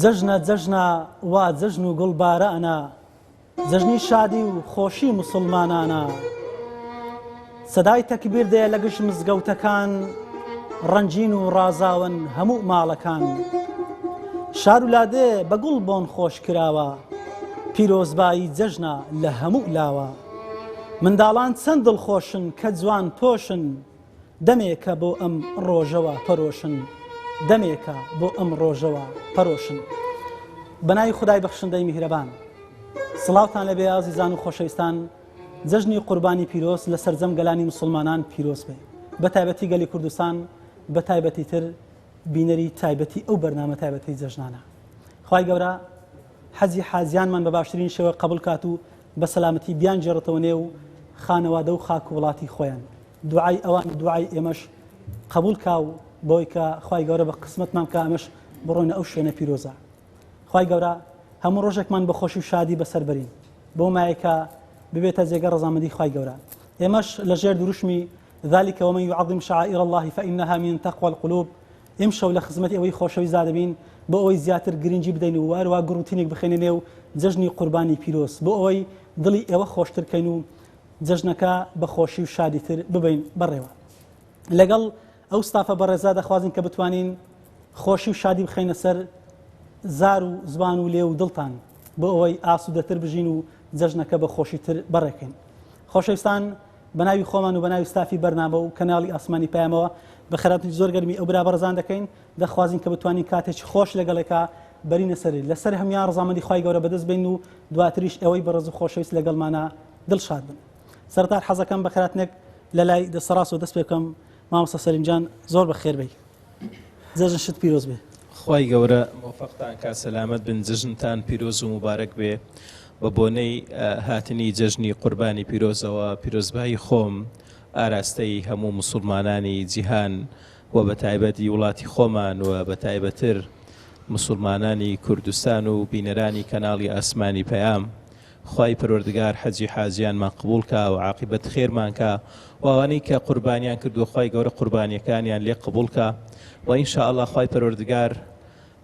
جەژنە جەژنە وا جەژن و گوڵبارانە جەژنی شادی و خۆشی موسڵمانانە سەدای تەکبیر دێ لە گشت مزگەوتەکان ڕەنجین و ڕازاون هەموو ماڵەکان شار و لادێ بە گوڵ بۆن خۆش کراوە پیرۆزبایی جەژنە لە هەموو لاوە منداڵان چەند دڵخۆشن کە جوان پۆشن دەمێکە بۆ ئەم ڕۆژەوە پەرۆشن دەمێکە بۆ ئەم ڕۆژەوە پەرۆشن بەناوی خودای بەخشندەی میهرەبان سڵاوتان لەبێ ئازیزان و خۆشەویستان جەژنی قوربانی پیرۆز لە سەرجەم گەلانی مسلمانان پیرۆز بێ بە تایبەتی گەلی کوردستان بە تایبەتی تر بینەری تایبەتی ئەو بەرنامە تایبەتی جەژنانە خوای گەورە حەزی حازیانمان بە باشترین شێوە قبول کات و بە سەلامەتی بیان جێڕێتەوە نێو خانەوادە و خاک و وڵاتی خۆیان دوعای ئەوان دوعای ئێمەش قبول کاو بۆی کە خوای گەورە بە قسمەتمان کە ئەمەش بڕۆینە ئەو شوێنە پیرۆزە خوای گەورە هەموو ڕۆژێکمان بە خۆشی و شادی بەسەر بەرین بۆ مایەکە ببێتە جێگە ڕەزامەندی خوای گەورە ئێمەش لە ژێر دروشمی ذلك ومن يعظم شعائر الله فإنها من تقوى القلوب ئێمشەو لە خزمەتی ئەوەی خۆشەویست دەبین بۆ ئەوەی زیاتر گرنگی بدەین و وارووا گڕوتینێک بخێنە نێو جەژنی قوربانی پیرۆز بۆ ئەوەی دڵی ئێوە خۆشترکەین و جەژنەکە بە خۆشی و شادیتر ببین بەڕێوە لەگەڵ ئەو ستافە بەڕێزا دەخوازین کە بتوانین خۆشی و شادی بخەینە سەر زار و زبان و لێ و دڵتان بۆ ئەوەی ئاسوودەتر بژین و جەژنەکە بە خۆشیتر بەڕێکەین خۆشەویستان بەناوی خۆمان و بەناوی ستافی بەرنامە و کەناڵی ئاسمانی پەیامەوە بە خێراتنی زۆر گەرمی ئەو برا بەڕزان دەکەین دەخوازین کە بتوانین کاتێکی خۆش لەگەڵێکە بەرینە سەر لەسەر هەمویان ڕزامەندی خوای گەورە بەدەست بین و دواتریش ئەوەی بەڕێز و خۆشەویست لەگەڵمانە دڵشاد بن سەرەتا حەزەکەم بە خێراتنێک لە لای دەسەڕاست و دەست پێ بکەم مامۆستا سەلیمجان زۆر بەخێر بێی جەژن شت پیرۆز بێ خوای گەورە موفقتان کا سەلامەت بن جەژنتان پیرۆز و مبارەک بێ بە بۆنەی هاتنی جەژنی قوربانی پیرۆزەوە پیرۆزبایی خۆم ئاراستەی هەموو موسڵمانانی جیهان و بە تایبەتی وڵاتی خۆمان و بە تایبەتر موسڵمانانی کوردستان و بینەرانی کەناڵی ئاسمانی پەیام خوای پەروەردگار حەجی حاجیانمان قبول کا و عاقبەت خێرمان کا و ئەوانەی کە قوربانیان کردو خوای گەورە قوربانیەکانیان لێ قبول کا و ئینشاءالله خوای پەروەردگار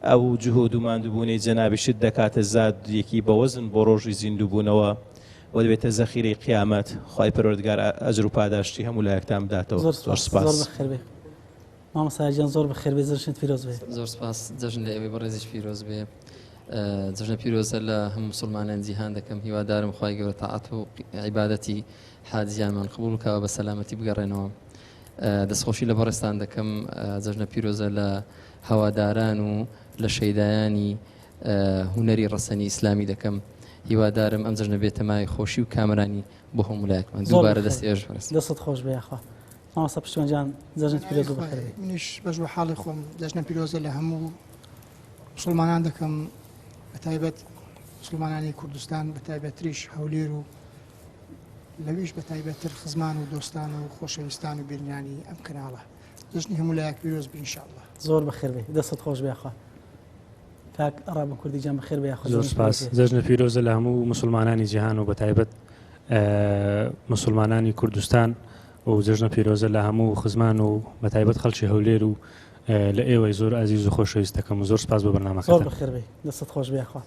ئەو جهود و ماندووبوونەی جەنابیشت دەکاتە زادیەکی بە وەزن بۆ ڕۆژی زیندووبوونەوە و دەبێتە زەخیرەی قیامەت خوای پەروەردگار ئەجر و پاداشتی هەموو لایەکتان بداتەوە زۆر سپاس مامۆستا جان زۆر بەخێر بێ جەژنت پیرۆز بێ زۆر سپاس جەژن لە ئێوەی بەڕێزیش پیرۆز بێ جەژنە پیرۆزە لە هەموو مسلمانان جیهان دەکەم هیوادارم خوای گەورە تاعات و عیبادەتی حاجیانمان قبول بکەوە بە سەلامەتی بگەڕێنەوە دەستخۆشی لە بەڕێستان دەکەم جەژنە پیرۆزە لە هەواداران و لە شەیدایانی هونەری ڕەسەنی ئیسلامی دەکەم هیوادارم ئەم جەژنە بێتە مای خۆشی و کامرانی بۆ هەموو لایەکمان دووبارە دەستی ئێش بەرز دەستت خۆش بێ یاخوا مامۆستا پشتیوان جەژنت پیرۆز بەخێر بێ منیش بەژوە حاڵی خۆم جەژنە پیرۆزە لە هەموو مسلمانان دەکەم بە تایبەت مسلمانانی کوردستان بە تایبەتریش هەولێر و لەویش بە تایبەتتر خزمان و دۆستان و خۆشەویستان و بینیانی ئەم کەناڵە جەژنی هەموو لایەک پیرۆز بن ئینشاءالله زۆر بەخێر بێ دەستت خۆش بێ یاخوا کاک ڕابن کوردی جان بەخێر بێ یاخوا زۆر سپاس جەژنە پیرۆزە لە هەموو مسلمانانی جیهان و بە تایبەت مسلمانانی کوردستان و جەژنە پیرۆزە لە هەموو خزمان و بە تایبەت خەڵکی هەولێر و لە ئێوەی زۆر عزیز و خۆشەویست دەکەم و زۆر سپاس بۆ بەرنامەکەتان زۆر بەخێر بێ دەستت خۆش بێ یاخوا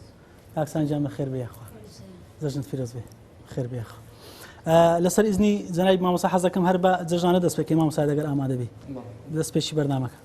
کاکسان جان بەخێر بێ یاخوا جەژنت پیرۆز بێ بەخێر بێ یاخوا لەسەر ئیزنی جەنابی مامۆستا حەزەکەم هەر بە جەژنانە دەست پێکەی مامۆستا دەگەر ئامادە بێ دەست پێشی بەرنامەکە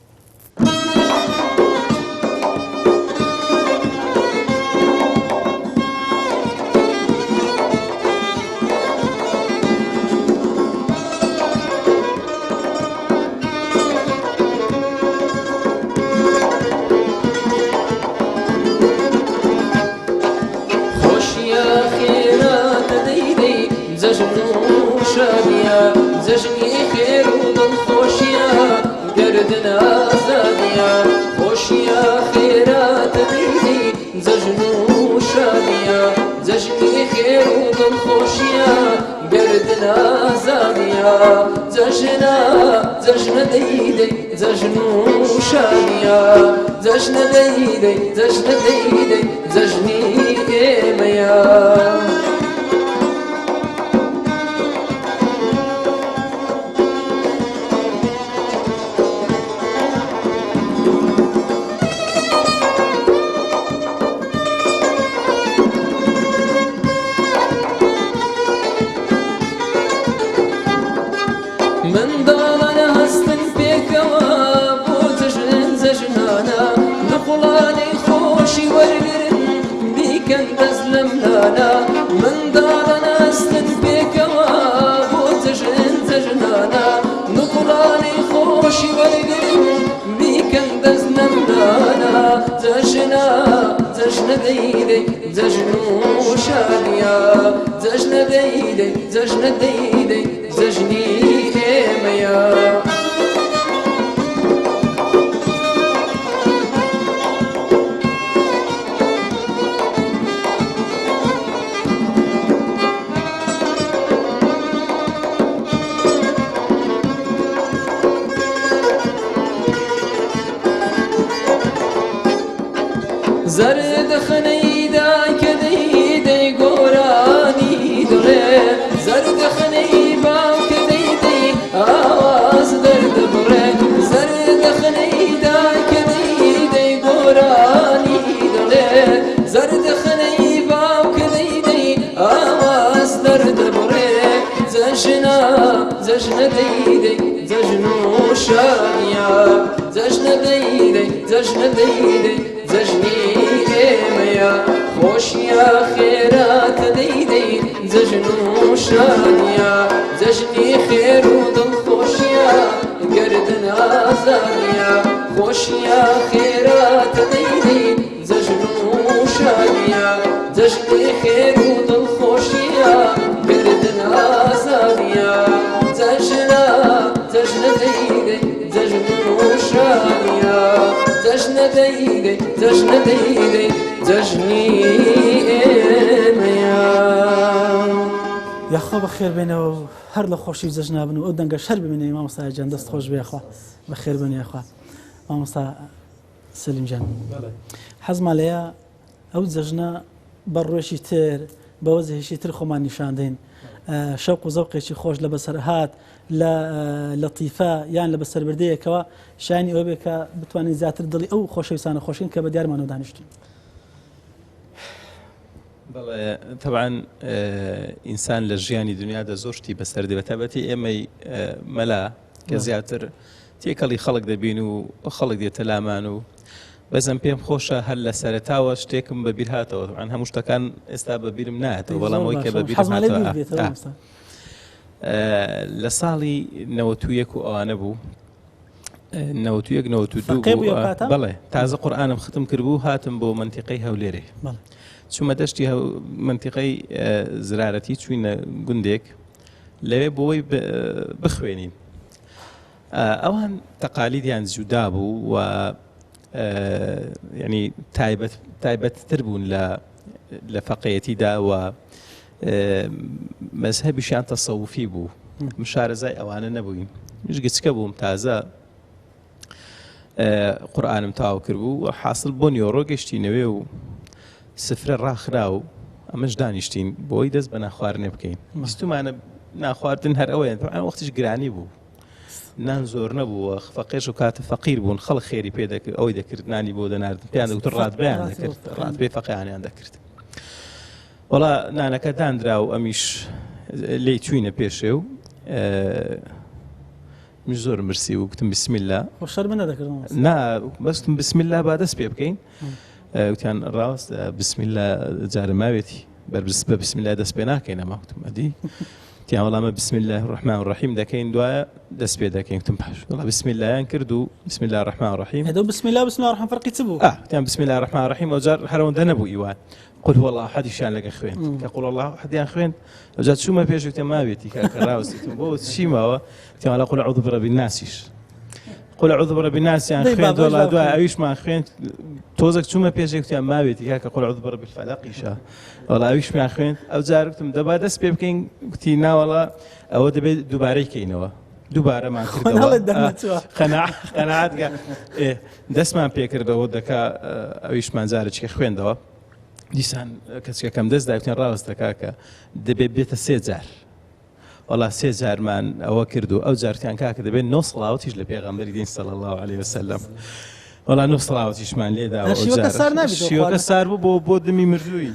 نقڵانی خۆشی وەرگرن بیکەن دەست لەم لانە منداڵە ناستن پێکەوە بۆ جەژنانە نقڵانی خۆشی وەرگرن بیکەن دەست لەم لانە جەژنە دەیدەی جەژن و شادیە جەژنە دەیدەی جەژنە دەیدەی جەژنی ئێمەیە زەردەخەنەی دایکە دەیدەی گۆرانی دڵێ زەردەخەنەی باوکە دەیدەی ئاواز دەردەبڕێ زەردەخەنەی دایکە دەیدەی گۆرانی دڵێ زەردەخەنەی باوکە دەیدەی ئاواز دەردەبڕێ جەژنە دەیدەی جەژن و شانیە جەژنە دەیدەی جەژنە دەیدەی جەژنی ئێمەیە خۆشیە خێراتە دەیدەی جەژن و شانیە جەژنی خێر و دڵخۆشیە گەردن ئازانیە خۆشیە خێراتە دەیدەی جەژن و شانیە جەژنی خێر و دڵخۆشیە گەردن ئازانیە جەژنە دەیدەی جەژن و شانیە جەژنە دەیدەی جەژنە دەیدەی جەژنی ئێمەیە یاخوا بەخێر بێنەوە و هەر لە خۆشی جەژنا بن و ئەو دەنگە شەر ببینێ مامۆستا جان دەست خۆش بێخوا بەخێر بن یاخوا مامۆستا سەلیم جان حەزمان لەیە ئەو جەژنە بەڕوێشی تر بە وەزێشی تر خۆمان نیشاندەین شەوق و زەوقێکی خۆش لە بەسەر هات لە لەتیفە یان لە بەسەربردەیەکەوە شایانی ئەوە بێ کە بتوانین زیاتر دڵی ئەو خۆشەویستانە خۆشین کە بە دیارمانەوە دانیشتین. بەڵێ طبعاً ئینسان لە ژیانی دنیادا زۆر شتی بەسەر دێ بەتابەتی ئێمەی مەلا کە زیاتر تێکەڵی خەڵک دەبین و خەڵک دێتە لامان و بەزەم پێم خۆشە هەر لە سەرتاوە شتێکم بەبیر هاتەوە طبعاً هەموو شتەکان ئێستا بەبیرم نایەتەوە بەڵام ئەوەی کە بەبیرم هاتەوە لە ساڵی 91 و ئەوانە بوو 92 بەڵێ تازە قورئانم ختم کردبوو هاتم بۆ منتیقەی هەولێرێ چوومە دەشتی منتیقەی زرارەتی چوینە گوندێک لەوێ بۆی بخوێنین ئەوان تەقالیدیان جودا بوو و ینی تایبەتتر بوون لە فەقێتیدا و مەزهەبیشیان تەسەوفی بوو مشارەزای ئەوانە نەبووین مش گچکە بووم تازە قورئانم تاو کردبوو و حاصل بۆ نیۆڕۆ گەشتینەوێ و سفرە ڕاخرا و ئەمەش دانیشتین بۆی دەست بە ناخواردنێ بکەین ویستمانە ناخواردن هەر ئەوەیە وەختیش گرانی بوو نان زۆر نەبووە فەقێش و کاتە فەقیر بوون خەڵک خێری پێ دەکرد ئەوەی دەکرد نانی بۆ دەناردن پێیان دەوتر ڕاتبەیان دەکرد ڕاتبێ فەقییانیان دەکرد وەڵا نانەکە دانرا و ئەمیش لێی چوینە پێشێ و مش زۆر مرسی و گوتم بسم الله شەر من نەدەکردم نا بەستم بسم الله با دەست پێ بکەین وتیان ڕاست بسم الله جارە ماوێتی بە بسم الله دەست پێ ناکەین ئەمە وتم ئەدی تیان وەڵامە بسم الله الرحمن الرحیم دەکەین دوایە دەست پێ دەکەین وتم باش وەڵا بسم اللهیان کرد و بسم الله الرحمن الرحیم هەدە بسم الله بسم الله الرحمن فەرقی چ بوو تیان بسم الله الرحمن الرحیم ئەوجار هەرەوەندە نەبوو ئیوان قل هو الله احدیشان لەگە خوێن کە قل الله احدیان خوێن ئەوجار چوومە پێش وتیان ماوێتی کاکە ڕاوەستیتم بۆ چی ماوە تیان وەڵا قل أعوذ برب الناسیش قل أعوذ برب الناس يعني خوين دولا دواء أويش ما خوين توزك شو ما بيجيك يا ما بيتي هيك قل أعوذ برب الفلق إيشا والله أويش ما خوين أو زاركتم دبا دس بيبكين كتينا والله أو دبي دوباره كينوا دوباره ما كردوا قناعات إيه دس ما بيكر دوا دكا أويش ما زارك خوين دوا دیسان کەسێک کەم دەست داوتێن ڕاوەستە کاکە دەبێت بێتە 3000 وەڵا 3000 مان ئەوە کرد و ئەو جارتیان کاکە دەبێت 9 سڵاوەتیش لە پێغەمبەری دین صلی الله عليه وسلم وەڵا 9 سڵاوەتیشمان لێدا شیوەکە سار بوو بۆ دمی مردووی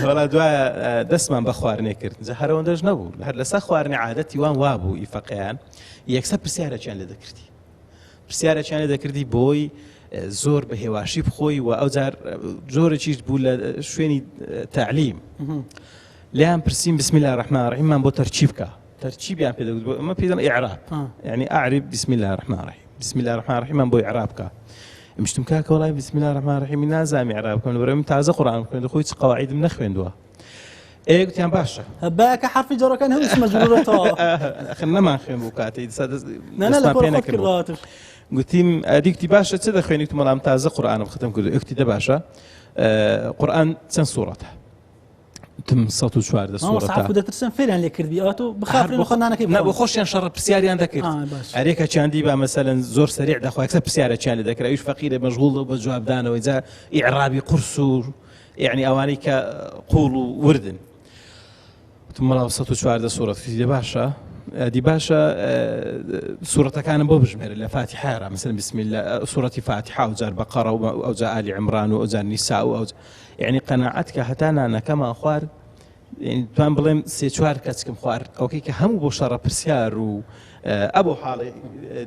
وەڵا دوایە دەستمان بە خواردنێ کرد جا هەرەوەندەش نەبوو هەر لەسەر خواردنی عادەتی وان وابوو ئیفەقیان یەکسەر پرسیارەکیان لێ دەکردی بۆی زۆر بە هێواشی بخۆی و ئەوجار جۆرەکیش بوو لە شوێنی تعلیم لیان پرسیم بسم الله الرحمن الرحیم مان بۆ تەرچیب بکە تەرچیبیان پێ دەگوت ئەمە پێ دەڵێن ئیعراب یعنی ئاعرب بسم الله الرحمن الرحیم بسم الله الرحمن الرحیم مان بۆ ئیعراب بکە مشتم کاکە وڵای بسم الله الرحمن الرحیم نازانم ئیعراب بکەم لەبەرەوەی من تازە قورئان خوێندم خۆی هیچ قەواعیدم نەخوێندووە گوتیان باشە باکە حرفی جۆرەکان هەمووش مەجبورەتەوە نەمان خوێن بوو کاتێ لە پێ نەکردواتر گوتیم ئەدیکتی باشە چ دەخوێنیت وەڵام تازە قورئانم ختم کردو ئەکتی دە باشە قورئان چەند سوورەتە تم 114 سوورەتە دەترسن فێریان لێ کردی ئەوە تۆ بخافرێن خۆنانەکەی بۆ خۆشیان شەڕ پرسیاریان دەکرد ئەرێکە چاندی با مەسەلەن زۆر سەریع دەخوا کەسە پرسیارەکیان لێ دەکرا ئەویش فەقیرە مەشغوڵ بە جوابدانەوەی جا ئیعرابی قورس و یعنی ئەوانەی کە قوڵ و وردن مەڵاو 114 سوورەتی باشە دی باشە سوورەتەکانم بۆ بژمێرە لە فاتحە مثلا بسم الله سوورەتی فاتحە و جار بەقەرە و ئەو جا ئالی عیمران و ئەو جار نیسا و ئەو یعنی قەناعەت کە هەتا نانەکەمان خوارد توان بڵێم سێ چوار کەچکم خوارد ئەوکەی کە هەموو بۆ شەڕە پرسیار و ئەبوو حاڵی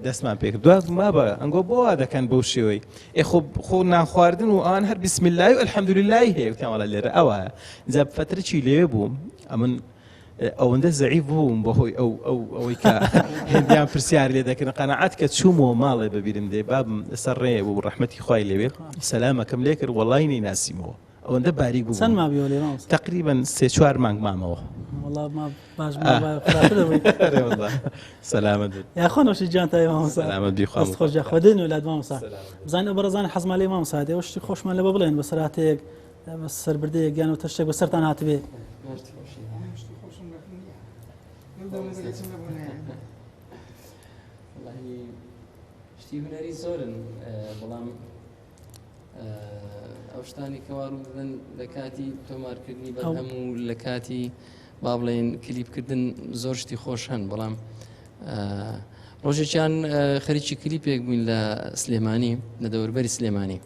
دەستمان پێ کرد دوات مابە ئەنگۆ بۆ وا دەکەن بەو شێوەی خۆ ناخواردن و ئەوان هەر بسم الله و الحەمدولله هەیە وتیان وەڵا لێرە ئەوە جا فترەی لێوێ بووم ئەمن ئەوەندە زەعیف بووم بەهۆی ئەوەی کە هێندیان پرسیار لێ دەکردن قەناعەت کە چوومەوە ماڵێ بەبیرم دێ بابم لەسەر ڕێ بوو ڕەحمەتی خوای لێوێ سەلامەکەم لێ کرد وەڵای نەیناسیمەوە ئەوەندە باریک بوو چەند ماوی لێ تقریبا 3-4 مانگ مامەوە سەلامەت یاخۆ نۆشی جیان تا مامۆستا سەلامەت بیخوام خۆش خودێن وڵات مامۆستا بزانین ئەو بەڕێزان حەزمان لێ مامۆستا دێ شتی خۆشمان لێ بڵێن بە سەراتێک سەربردەیەک یان و تەشتێک بە سەرتان هاتبێ شتی هونەری زۆرن بەڵام ئەو شتانی کەوارو دەدەن لە کاتی تۆمارکردنی بەرهەم و لە کاتی با بڵێن کلیپکردن زۆر شتی خۆش هەن بەڵام ڕۆژێکیان خەریکی کلیپێک بووین لە سلێمانی لە دەوروبەری سلێمانی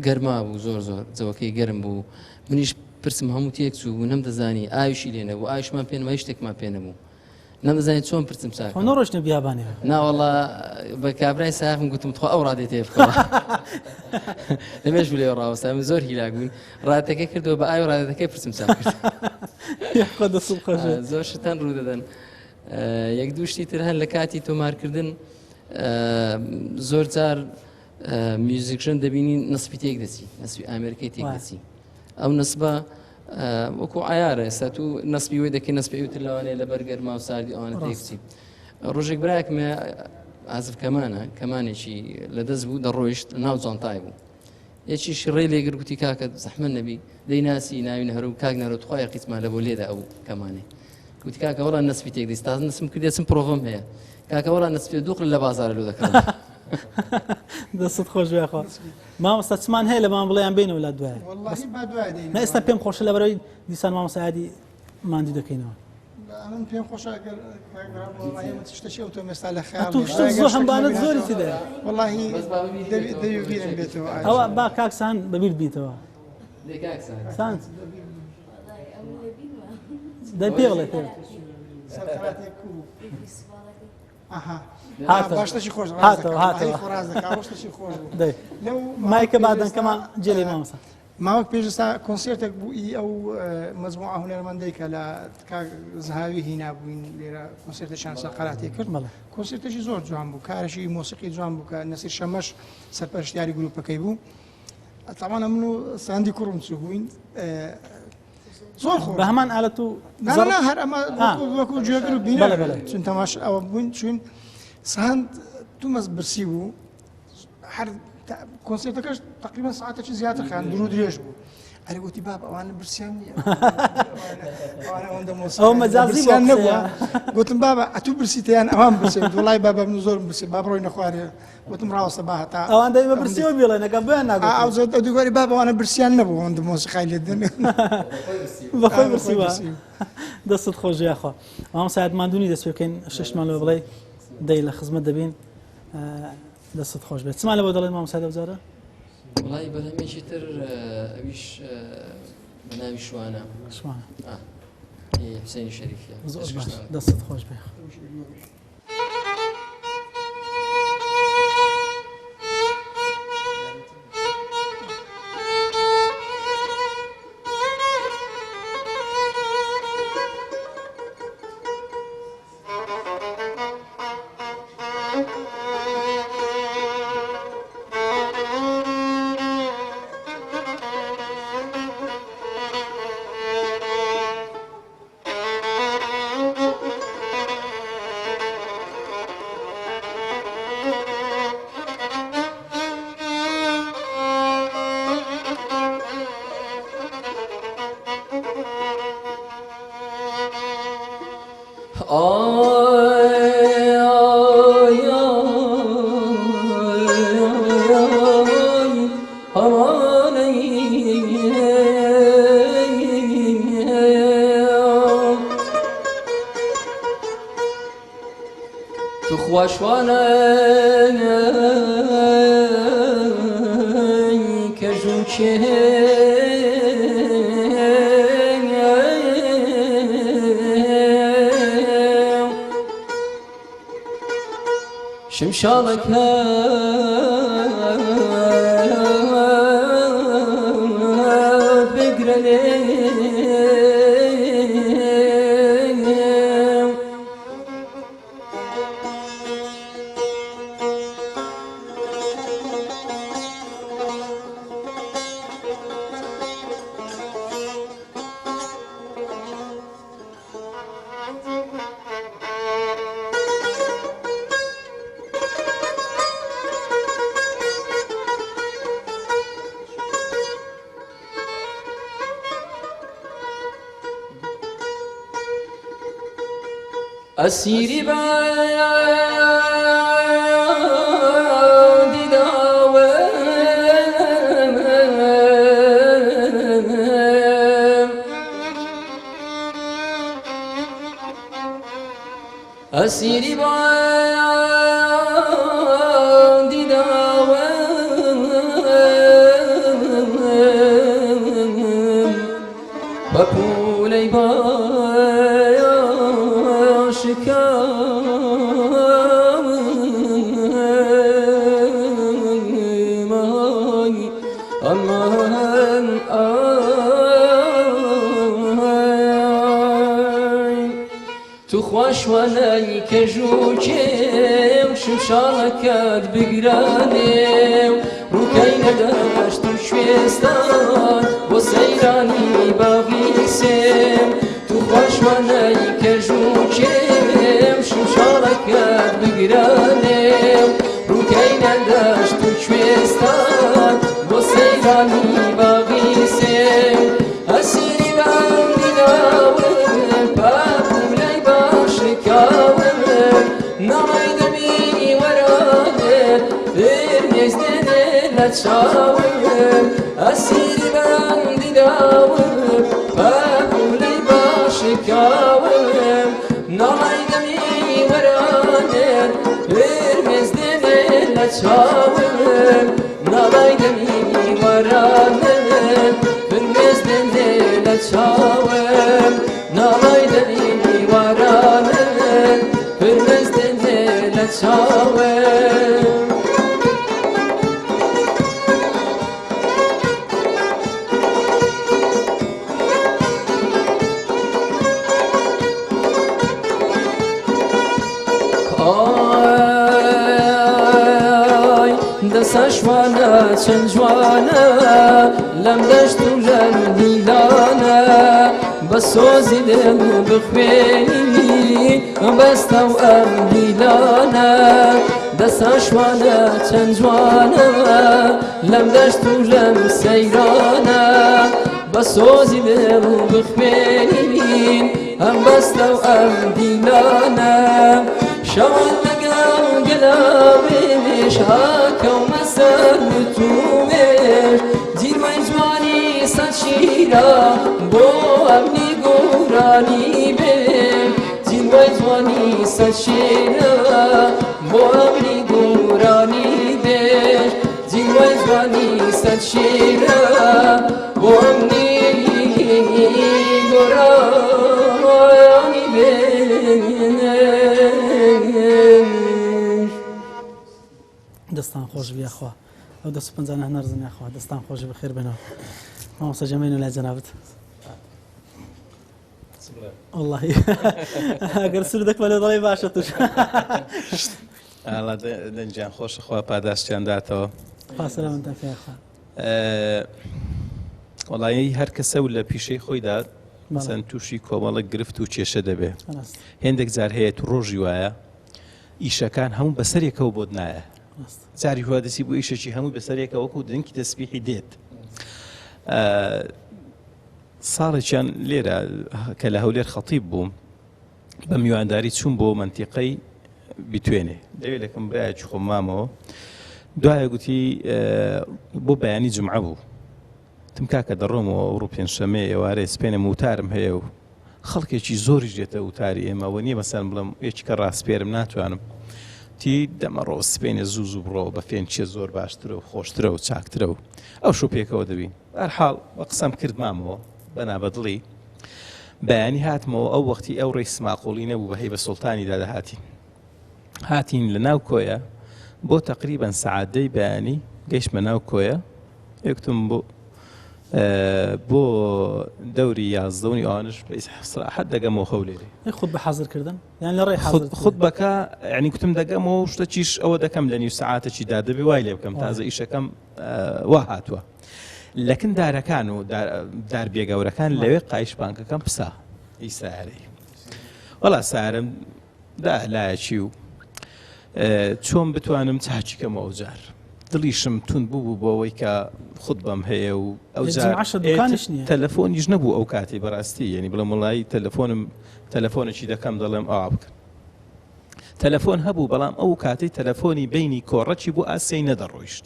گەرما بوو زۆر جەوەکەی گەرم بوو منیش پرسم هەموو تێک چوو بوو نەمدەزانی ئاویشی لێ نەبوو ئاویشمان پێ نەما هیچ شتێکمان پێ نەبوو نەمدەزانی چۆن پرسم چاک نەڕۆشتە بیابانێ ناوەڵا بە کابرای ساحم گوتم تخوا ئەو ڕادێت تێ بکەوە دەمێش لێ ڕاوەستا من زۆر هیلاک بووین ڕاتەکەی کردەوە بە ئاوی ڕادەتەکەی پرسم چاک کرد زۆر شتان ڕوو دەدەن یەک دوو شتی تر هەن لە کاتی تۆمارکردن زۆر جار میوزیکشن دەبینی نسبی تێک دەچی نسبی ئامریکای تێک دەچی ئەو نسبە وەکو عیارە ئێستا تو نسبی وی دەکەی نسبی ئەوتر لەوانەیە لە بەرگەرما و ساردی ئەوانە تێکچی ڕۆژێک برایەکمە ئازف کەمانێکی لەدەست بوو دەڕۆیشت ناو جانتای بوو یەکی شڕێ لێگر گوتی کاکە زەحمە نەبی دەیناسی ناوین هەرو کاک نەرۆ خۆی قیسمان لە بۆ لێدا ئەو کەمانێ گوتی کاکە وەڵا نسبی تێک دەست تازە نسم کردێ چم پرۆڤم هەیە کاکە وەڵا نسبی دووقل لە بازارە لۆ دەکەم دەست خۆش بێخوا مامۆستا چمان هەیە لە مام بڵێیان بینە ولا دوای نە ئێستا پێم خۆشە لە بەرەوەی دیسان مامۆستا عادی ماندی دەکەینەوە من پێم خۆشە شتەشی ئەو تۆ مێستا لە خیال زۆر هەمبانت زۆری تێدا وەڵاهی دەوی بیرم بێتەوە ئەوە با کاکسان بەبیر بیتەوە سانس دەی پێ بڵێ پێ باشتەشی خۆش مایکە بادەنکەمان جێلی مامۆستا ماوەک پێشستا کۆنسێرتێک بووی ئەو مەجموعە هونەرمەندەی کە لە زەهاوی هینا بووین لێرە کۆنسێرتێکیان سەقەراتی کرد کۆنسێرتێکی زۆر جوان بوو کارشی مۆسیقی جوان بوو کە نەسیر شەمەش سەرپەرشتیاری گروپەکەی بوو تاوانە من و ساندی کوڕم چوو بووین زۆر خۆش بە هەمان ئالەت و هەر ئەمە وەکو گوێگر و بینە چون تەماش ئەوە بووین چون ساند تومەس برسی بوو هەر کۆنسێرتەکەش تقریبا ساعتێکی زیاتر خان درو درێژ بوو ئەرێ گوتی باب ئەوانە برسیان نییە ئەو مەجازی نەبووە گوتم بابە ئەتوو برسیتیان ئەوان برسێت وڵای بابە من زۆر برسی با بڕۆی نەخوارێ گوتم ڕاوەستە با هەتا ئەوان دەی بە برسیەوە بێڵێنەکە بۆیان ناگوت ئەو زۆر دووگۆری بابە ئەوانە برسیان نەبوو ئەوەندە مۆسیقای لێ دەن بەخۆی برسیوە دەستت خۆش یاخوا مامۆستا ماندوونی دەست پێ بکەین شەشمان لەوە بڵێ دەی لە خزمەت دەبین دەستت خۆش بێت چمان لەبەوە دەڵێن مامۆستا دەوزارە وڵی بەرهەمێکی تر ئەویش بەناوی شوانە حسێنی شەریفیە دەستت خۆش بێ تو خوشوانه که جوچه شمشالك بقرني أسيري بعد دوام أسيري بعد دوام بقولي تو خوشوانه که جوچه و شمشالکت بگرانه رو که نداشت تو شوستان و سیرانی باقیسم تو خوشوانه که جوچه و شمشالکت بگرانه رو که نداشت تو شوستان و سیرانی باقیسم اسیری بندی داوم پاکولای باشکاوم نمایدمی ورانه برنزدنه لچاوم اسیری بندی داوم پاکولای باشکاوم نمایدمی ورانه برنزدنه لچاوم نمایدمی ورانه برنزدنه لچاوم نمایدمی ورانه برنزدنه لچاوم دەسەشوانە چەند جوانە لەم دەشت و لەم دیلانە بە سۆزی دڵ بخوێنی بەستە و ئەم دیلانە دەسەشوانە چەند جوانە لەم دەشت و لەم سەیرانە بە سۆزی دڵ بخوێنی ئەم بەستە و ئەم دیلانە شەوان لەگەڵ گەلاوێش هاکەومە سەر توێش دیروای جوانی سەد شیرە بۆ ئەمنی گۆرانی بێ دیروای جوانی سەد شیرە بۆ ئەمنی گۆرانی بێش دیروای جوانی سەد شیرە بۆ ئەمنی گۆرانی بێ دەستان خۆش بیاخوا ئەو دەست پەنجانە هەنەرزن یاخوا دەستان خۆش بخێر بنەوە مامۆستا جەمێن و لای جەنابەت واللهی ئەگەر سوودێک لێ دەڵێ باشە توش دەنجیان خۆشەخوا پاداشتیان داتەوە پاسەلامەتان کەیەخوا وەڵایی هەر کەسە و لە پیشەی خۆیدا مەسەن تووشی کۆمەڵک گرفت و کێشە دەبێ هێندێک جار هەیە ڕۆژی وایە ئیشەکان هەموو بەسەرێکەوە بۆت نایە جاری هوا دەسی بۆ ئیشێکی هەموو بەسەرێکە وەکو دنکی تەسبیحی دێت ساڵێکیان لێرە کە لە هەولێر خەتیب بووم بە میوانداری چوون بۆ منتیقەی بیتوێنێ لەوێ لەکەم برایەکی خۆم مامەوە دوایە گوتی بۆ بەیانی جمعە بوو تم کاکە دەڕۆمەوە ڕوو پێنجشەمێ ئێوارێ سپێنم وتارم هەیە و خەڵکێکی زۆریش دێتە وتاری ئێمەوە نییە مەسەن بڵم یەکێکە ڕاستپێرم ناتوانم تی دەمەڕۆ سپێنێ زوو بڕۆ بە فێن چیە زۆر باشترە و خۆشترە و چاکترە و ئەو شو پێکەوە دەبین هەرحاڵ بە قسەم کرد مامەوە بەنابەدڵی بەیانی هاتمەوە ئەو وەختی ئەو ڕێی سماقۆڵی نەبوو بەهەی بە سوڵتانی دادەهاتین هاتین لە ناو کۆیە بۆ تقریبان سەعادەی بەیانی گەیشتمە ناو کۆیە یەکتم بۆ دەوری یازدەونی ئەوانش سراحەت دەگەمەوە خەولێری خود بە حەزرکردن یان لە ڕێی خود بەکە ینی کوتم دەگەمەوە شتە چیش ئەوە دەکەم لە نیو سەعاتێکی دادەبێ وای لێ بکەم تازە ئیشەکەم وا هاتووە لەکن دارەکان و داربێگەورەکان لەوێ قایش بانکەکەم پسا ئی سارەی وەڵا سارم دالایەکی و چۆن بتوانم چاچیکەمەوە جار دڵیشم تون بوو بۆەوەی کە خود بەم هەیە و ئەو تەلەفۆنیش نەبوو ئەو کاتی بەڕاستی یعنی بڵم وڵی تەلەفۆنێکی دەکەم دەڵێم ئاوا بکەن تەلەفۆن هەبوو بەڵام ئەو کاتی تەلەفۆنی بینی کۆڕەکی بوو ئاسیای نەدەڕۆیشت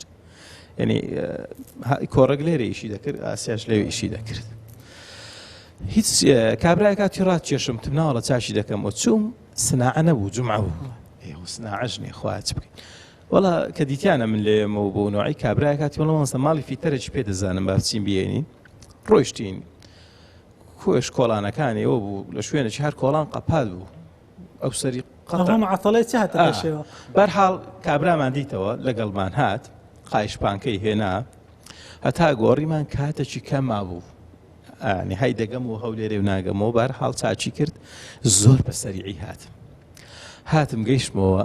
یعنی کۆڕەک لێرە ئیشی دەکرد ئاسیاش لەوێ ئیشی دەکرد هیچ کابرای کاتی ڕات کێشم تم ناوەڵە چاشی دەکەم و چوم سناعە نەبوو جمعە بوو سناعەش نیە خواچ بکەین وەڵا کە دیتیانە من لێمەوە بۆ نوعی کابرای کاتی وەڵەمەسە ماڵی فیتەرێکی پێ دەزانم با بچین بێنین ڕۆیشتین کۆش کۆڵانەکانی ئەوە بوو لە شوێنێکی هەر کۆڵان قەپات بوو ئەو سەری عەتەڵەی چ هاتە پێشەوە بەرحاڵ کابرامان دیتەوە لەگەڵمان هات قایشپانکەی هێنا هەتا گۆڕیمان کاتێکی کەما بوو ئەنی هەی دەگەم و هەولێرێ و ناگەمەوە بەرحاڵ چاچی کرد زۆر بەسەریعی هاتم گەیشتمەوە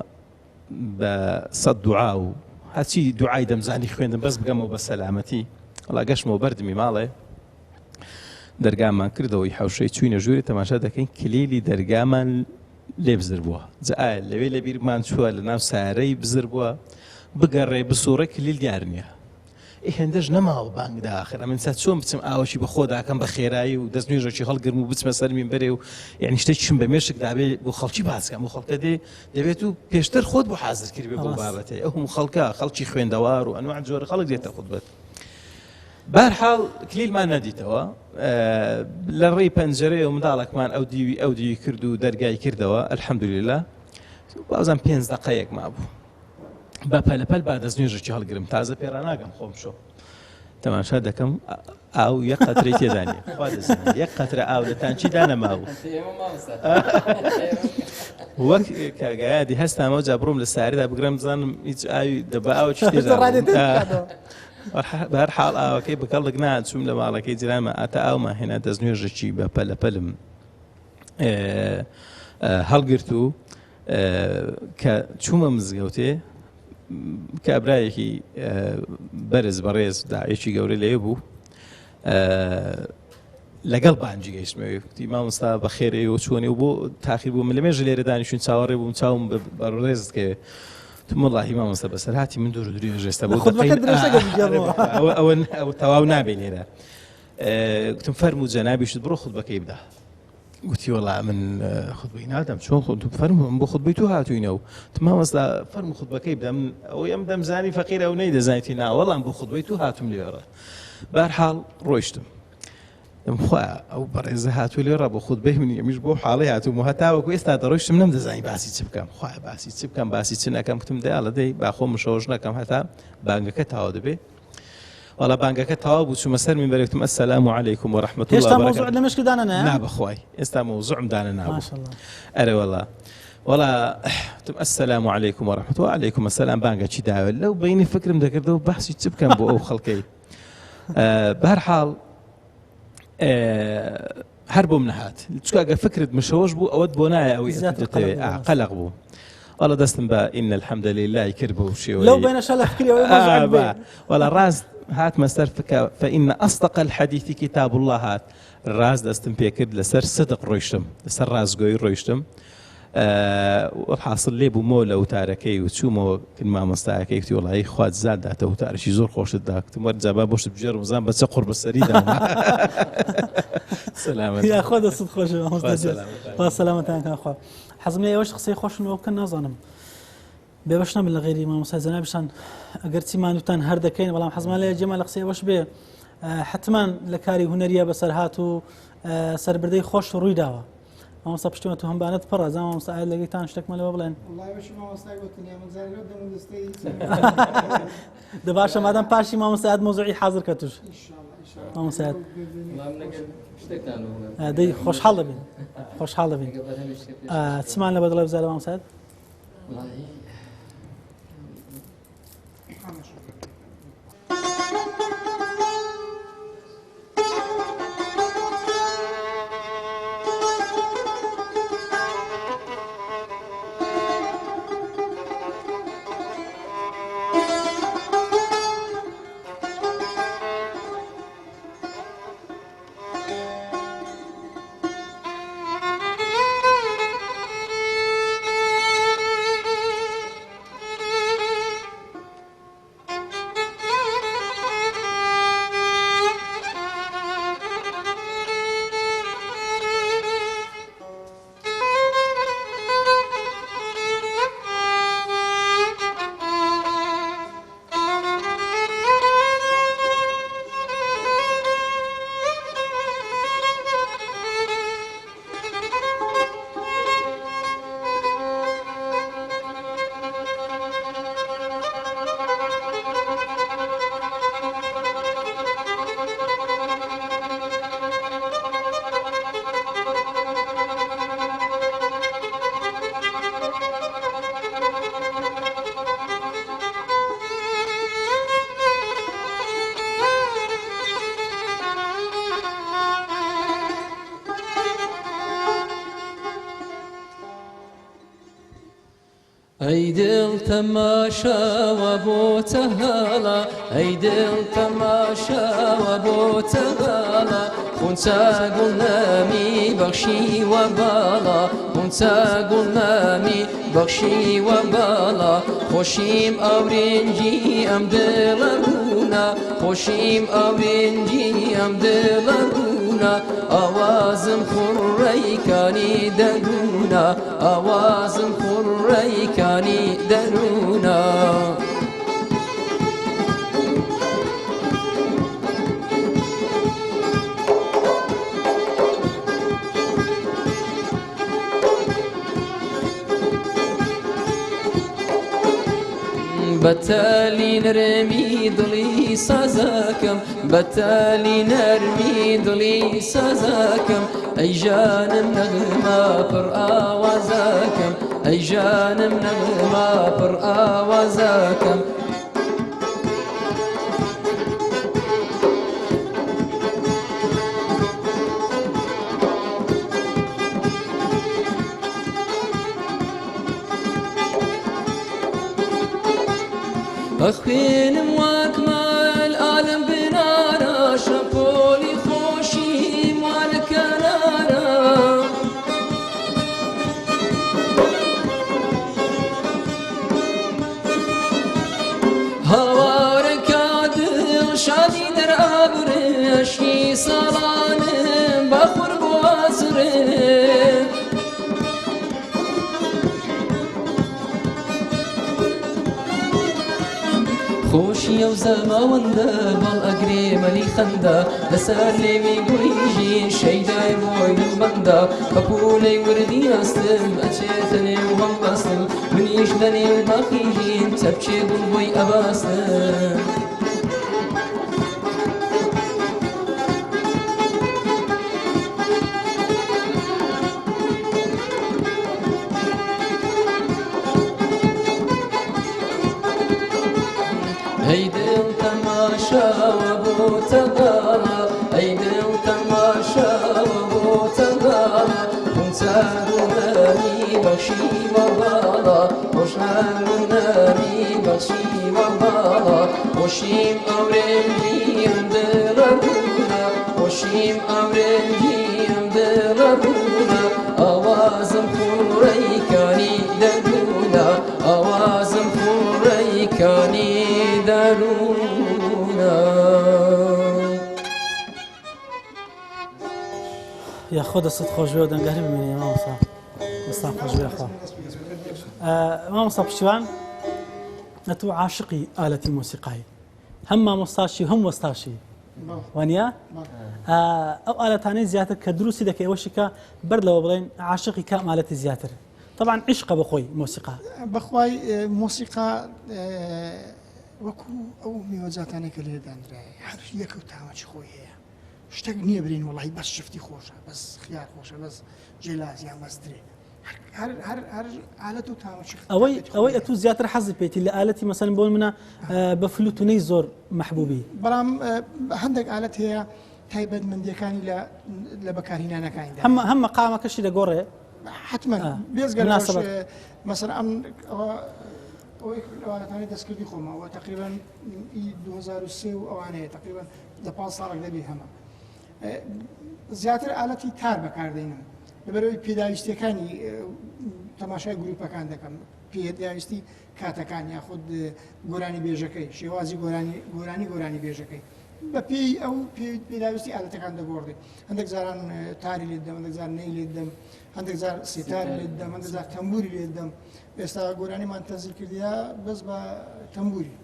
بە سەد دوعا و هەچی دوعای دەمزانی خوێندم بەس بگەمەوە بە سەلامەتی وەڵا گەشتمەوە بەردمی ماڵێ دەرگامان کردەوەی حەوشەی چووینە ژووری تەماشا دەکەین کلیلی دەرگامان لێ بزر بووە جائە لەوێ لە بیرمان چووە لە ناو سارەی بزر بووە بگەڕێ بسوورە کلیل دیار نییە هێندەش نەماوە بانگ داخرە من سا چۆن بچم ئاوەشی بە خۆ داکەم بە خێرایی و دەست نوێژێکی هەڵگرم و بچمە سەر مینبەرێ و یعنی شتێکیشم بە مێشک دابێ بۆ خەڵکی باسکەم بۆ خەڵکە دەبێت و پێشتر خۆت بۆ حازر کردی بۆ بابەتێ ئەو هەموو خەڵکە خەڵکی خوێندەوار و ئەنواع جۆرە خەڵک دێتە خوتبەت بەرحاڵ کلیلمان نەدیتەوە لە ڕێی پەنجەرەیە و منداڵێکمان ئەو دیوی کرد و دەرگای کردەوە ئەلحەمدولیلا بازم 5 دقەیەک مابوو بە پەلەپەل با دەست نوێژێکی هەڵگرم تازە پێرا ناگەم خۆم شۆ تەماشا دەکەم ئاو یەک قەترەی تێدا نیە خوا دەزانێت یەک قەترە ئاو لە تانچی دانەماوە وەک کاگایادی هەستامەوە جا بڕۆم لە ساریدا بگرم بزانم هیچ ئاوی دەبە ئاوەکی تێدا بەرحاڵ ئاوەکەی بەکەڵک ناچووم لە ماڵەکەی جرامە ئاتا ئاومان هێنا دەست نوێژێکی بە پەلەپەلم هەڵگرت و کە چوومە مزگەوتێ کابرایەکی بەرز بەڕێز داعیەکی گەورە لێ بوو لەگەڵ بانجی گەیشتمەوەی مامۆستا بە خێرەی و چۆنی و بۆ تاخیر بوو من لە مێژە لێرە دانیشتین چاوەڕێ بووم چاوم بەڕێزت کە وەڵاهی مامۆستا بەسەر هاتی من دوور و دووری ژێستا بۆ ئەوە تەواو نابێ لێرە گوتم فەرموو جەنابیشت بڕۆ خوتبەکەی بدا گوتی وەڵا من خوتبەی نادەم چۆن فەرموو بۆ خوتبەی تو هاتووینەوە مامۆستا فەرموو خوتبەکەی بدە من ئەوەی ئەم دەمزانی فەقیرە ئەو نەیدەزانیتی ناوەڵام بۆ خوتبەی تو هاتووم لێرە بەرحاڵ ڕۆیشتم خوا ئەو بەڕێزە هاتووی لێرە بۆ خوتبەی منی ئەمیش بۆ حاڵی هاتووم و هەتاوەکو ئێستا دەڕۆیشتم نەمدەزانی باسی چ بکەم خوا باسی چ بکەم باسی چ نەکەم کتم دەیاڵە دەی باخۆ مشەوەش نەکەم هەتا بانگەکە تاوا دەبێ وەڵا بانگەکە تاوا بوو چوومە سەر مینبەرێکتم ئەسەلام عەلەیکوم وەڕەحمەتوڵڵاه ئێستا مۆزوع لە مشک دانە نایە نا بەخوای ئێستا مۆزوعم دانە نابوو ئەرێ وەڵا تم ئەسەلام عەلەیکوم وەڕەحمەتوڵڵاه وعەلەیکوم ئەسەلام بانگەکی داوێت لەو بەینی فکرم دەکردەوە باسی چ بکەم بۆ ئەو خەڵکەی بەرحاڵ هەر بۆم نەهات چکە ئەگەر فکرت مشەوەش بوو ئەوەت بۆ نایە ئەوەی دەتەوێت قەلەق بوو والله دەستم بە ئین الحەمدە لله کرد بە شێوەیە لەو بینەشە لە فکرەوەی والله ڕاست هاتمە سەر فإن أصدق الحديث كتاب الله هات ڕاست دەستم پێ کرد لەسەر صدق ڕۆیشتم لەسەر ڕازگۆیی ڕۆیشتم حاصل لێ بوومەوە لە وتارەکەی و چوومەوە مامۆستایەکەی وتی وڵایی خوات زاد داتە وتارشی زۆر خۆشت داکتم وەرجابا بۆشت بژێرم زان بەچە قڕ بەسەریدا یاخوا دەست خۆش سەلامەتان خوا حەزم لێ ئێوەش قسەی خۆشنەوە بکەن نازانم بێبەش نەبن لە غێری مامۆستای جەنابیشان ئەگەر چیمانوتان هەر دەکەین بەڵام حەزمان لێ جێمان لە قسەی ئەوەش بێ حتمان لە کاری هونەریە بەسەر هات و سەربردەی خۆش ڕووی داوە مامۆستا پشتیمە تو هەمبانت پڕە زان مامۆستا ئایا لەگەیتان شتێکمان لەوە بڵێن دەباشە مادام پاشی مامۆستایەت مۆزوعی حاضر کە توش مامۆستایەت دەی خۆشحاڵ دەبین خۆشحاڵ دەبین چمان لە بەدڵی بزارە مامۆستایەت ئەی دڵ تەماشاوە بۆتە هەڵا ئەی دڵ تەماشاوە بۆتە هەڵا خونچە گوڵنامی بەخشیوە باڵا خونچە گوڵنامی بەخشیوە باڵا خۆشیم ئەورێنجی ئەم دڵە بوونا خۆشیم ئەورێنجی ئەم دڵە بوونا ئاوازم خوڕەیکانی دەرونا ئاوازم خوڕەیکانی دەرونا بەتالی نەرمی دڵی سازەکەم بەتالی نەرمی دڵی سازەکەم ئەی ژانم نەغما پڕ ئاوازەکەم ئەی ژانم نەغما پڕ ئاوازەکەم ئەخوێنم واکمال ئالم بنارە شەپۆلی خۆشی وانە کەنارە هاوارەکە دڵ شادی دەرئابرشی ساڵانم بەخور بوازرم خۆشی ئەو زەماوەندە بەڵ ئەگرێ مەلی خەندە لەسەر لێوی گوڕیژین شەیدای بۆی دڵبەندە بە پوولەی وردی ئەستم ئەچێتە نێو هەڵبەستم منیش لە نێو باقیژین چەپچێ گوڵ بۆی ئەباستم ئەی دڵ تەماشاوە بۆتە گاڵا ئەی دڵ تەماشاوە بۆتە گاڵا خونچە گوڵنامی بەخشیوە باڵا خۆشناگوڵنامی بەخشیوە باڵا خۆشیم ئەورێنجی ئەم دڵە بوونا خۆشیم ئەورێنجی ئەم دڵە بوونا ئاوازم خوڕەی یا خۆ دەست خۆشوێ و دەنگەری بمێنێ مامۆستا دەستان خۆشوێ خۆ مامۆستا پشتیوان ئەتوو عاشقی ئالەتی مۆسیقایی هەم مامۆستاشی و هەم وەستاشی وانە ئەو ئالەتانەی زیاتر کە دروستی دەکەی ئەوەشی کە بەر لەوە بڵێن عاشقی کام ئالەتی زیاتر طبعا عشقە بەخۆی مۆسیقا بەخوای مۆسیقا وەکو ئەو میوەجاتانێک کە لێدانرای هەر یەکە و تاوەچی خۆی هەیە شتێک نییە برین وڵی بەس شفتی خۆشە بەس خیار خۆشە بەس جێلازیان بەسترێ هەر ئالەت و تاوەچی ئەوەی ئەتوو زیاتر حەزی پێێتی لە ئالەتی مەسەن بۆ منە بە فلوتونەی زۆر محبوبی بەڵام هەندێک ئالەت هەیە تایبەتمەندیەکانی لە بەکارهێنانەکانیدا هەم مەقامەکەشی دەگۆڕێ حتمما بێزگەر مەسەر ئەم ئەوانەکانی دەستکردی خۆمەوە تقریبا 2003 و ئەوانەیە تقریبا 5 ساڵێک دەبێ هەمە زیاتر ئالەتی تار بەکاردێنم لەبەرەوەی پێداویستیەکانی تەماشای گروپەکان دەکەم پێداویستی کاتەکان یاخود گۆرانی بێژەکەی شێوازی گۆرانی بێژەکەی بە پێی ئەو پێداویستی ئالەتەکان دەگۆڕێ هەندێک زاران تاری لێت دەم هەندێک زار نەی لێت دەم هەندێک زار سێتاری لێت دەم هەندێک زار تەمبوری لێت دەم ئێستا گۆرانیمان تەنزیل کردیا بەس بە تەمبوری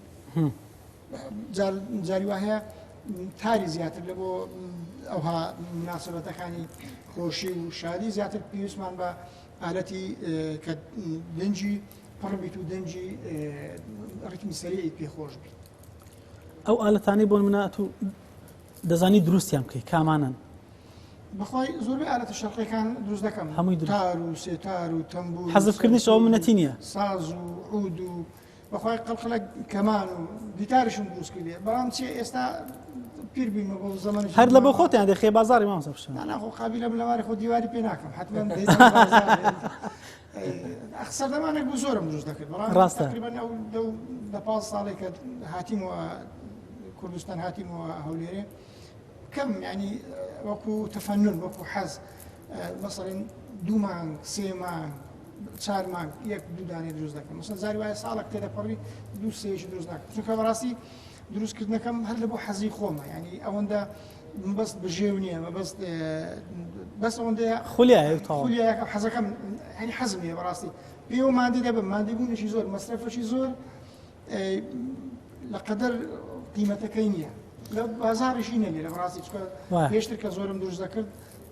جاری وهەیە تاری زیاتر لە بۆ ئەوها مناسبەتەکانی خۆشی و شادی زیاتر پێویستمان بە ئالەتی کە دەنجی پڕبیت و دەنجی ڕیتمی سەریعی پێخۆش بیت ئەو ئالەتانی بۆن منات و دەزانی دروستیان بکەی کامانن بەخوای زۆربەی ئالەتە شەرقیەکان دروست دەکەم هەمووی تار و سێتار و تەمبور حەزفکردنیش ئەوە منەتی نییە ساز و عود و بەخوای قەڵقەلە کەمان و دیتارشم دروست کردێ بەڵام چێ ئێستا پیر بوویمە بۆ زەمانی هەر لە بۆ خۆتیان دەخێ بازاری مامۆستا پشتیوان ناخۆ قابلە لەواری خۆ دیواری پێ ناکەم حتما سەردەمانێک بوو زۆرم دروست دەکرد بەڵام تقریبا ئەو دە 5 ساڵێک کە هاتیمەوە کوردستان هاتیمەوە هەولێرێ کەم ینی وەکو تەفەنن وەکو حەز مەسەڵەن 2 مانگ 3 مانگ 4 مانگ 1-2 دانێ دروست دەکەم مەسەڵەن زاری وایە ساڵێک تێدەپەڕی 2-3 دروست دەکەم چونکە بەڕاستی دروستکردنەکەم هەر لە بۆ حەزی خۆمە ینی ئەوەندە مەبەست بەژێو نییە مەبەست بەس ئەوەندەیە خولیایەکە حەزەکەم هەنی حەزم نیە بەڕاستی پێوە مادی دەبم مادیبوونشی زۆر مەسرەفەشی زۆر لەقەدەر قیمەتەکەی نییە لە بازاڕیشی نەبێ لە بەڕاستی چکە پێشتر کە زۆرم دروست دەکرد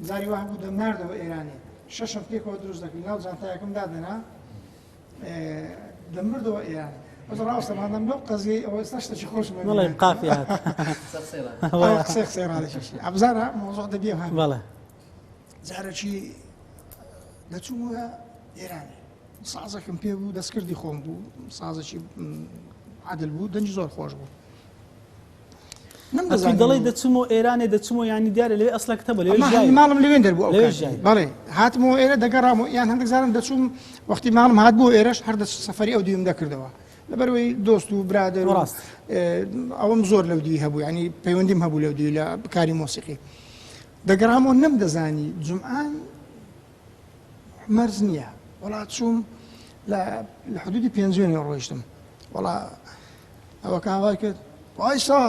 زاری وان بوو دەمناردەوە ئێرانی 6 پێکەوە دروست دەکرد ناو جانتایەکەم دادەنا دەمردەوە ئێرانی ڕاستەمانم لەو قەزیە ئەوە ئێستا شتێکی خۆشمە وڵی قافی هات قسەی ڕادێکی ئەبزارە مۆزوع دەبێ بەڵێ جارێکی دەچووە ئێرانی سازەکەم پێ بوو دەستکردی خۆم بوو سازێکی عادل بوو دەنجی زۆر خۆش بوو دەڵی دەچوومەوە ئێرانێ دەچوومەوە ینی دیارە لەوێ ئەسڵە کتەبە لەوێ ماڵم لەوێن دەربوو بەڵێ هاتمەوە ئێرە دەگەڕامەوە یان هەندێک زارم دەچووم وەختی ماڵم هات بۆ ئێرەش هەر سەفەری ئەو دیوم دەکردەوە لەبەرەوەی دۆست و برادر ئەوەم زۆر لەو دی هەبوو ینی پەیوەندیم هەبوو لەو دی لە بکاری مۆسیقی دەگەڕامەوە نەمدەزانی جومعان مەرز نییە وڵات چووم لە حدودی 5 ڕۆیشتم وڵا ئەوە کاوای کرد وایسا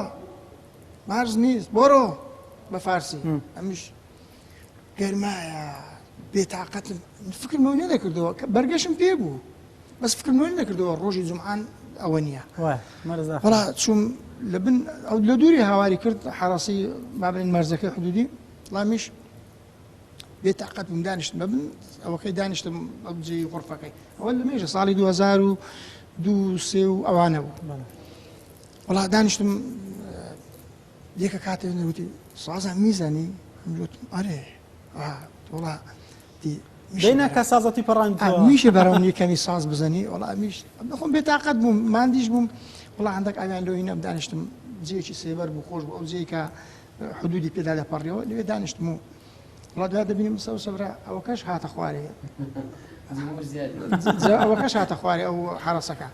مارز نیست بۆرۆ بە فارسی ئەمیش گەرمایە بێتاقەتم فکرمەوە نەدەکردەوە بەرگەشم پێ بوو بەس فکرمەوە نەکردەوە ڕۆژی جومعان ئەوە نییە وڵا چوم لە دووری هاواری کرد حراسی مابرین مەرزەکەی حدودی وڵامیش بێتاقەت بووم دانیشتم ببن ئەوەکەی دانیشتم ئەوجێ غورفەکەی ئەوە لە مێژە ساڵی 2002 و ئەوانە بوو وڵا دانیشتم دیکە کاتێ نەوتی سازان میزانی وتم ئەرێ وڵا دەینا کە سازەتی پەڕاند میشە بەڕەونی کەمی ساز بزەنی وڵا میش بەخۆم بێتاقەت بووم مادیش بووم وڵا هەندێک ئاویان لەوەی نەم دانیشتم جێکی سێبەر بوو خۆش بوو ئەو جێی کە حدودی پێدا دەپەڕیەوە لەوێ دانیشتم و وڵا دوای دەبینیم سەبرا ئەوەکەش هاتە خوارێ ئەوەکەش هاتە خوارێ ئەو حرەسەکە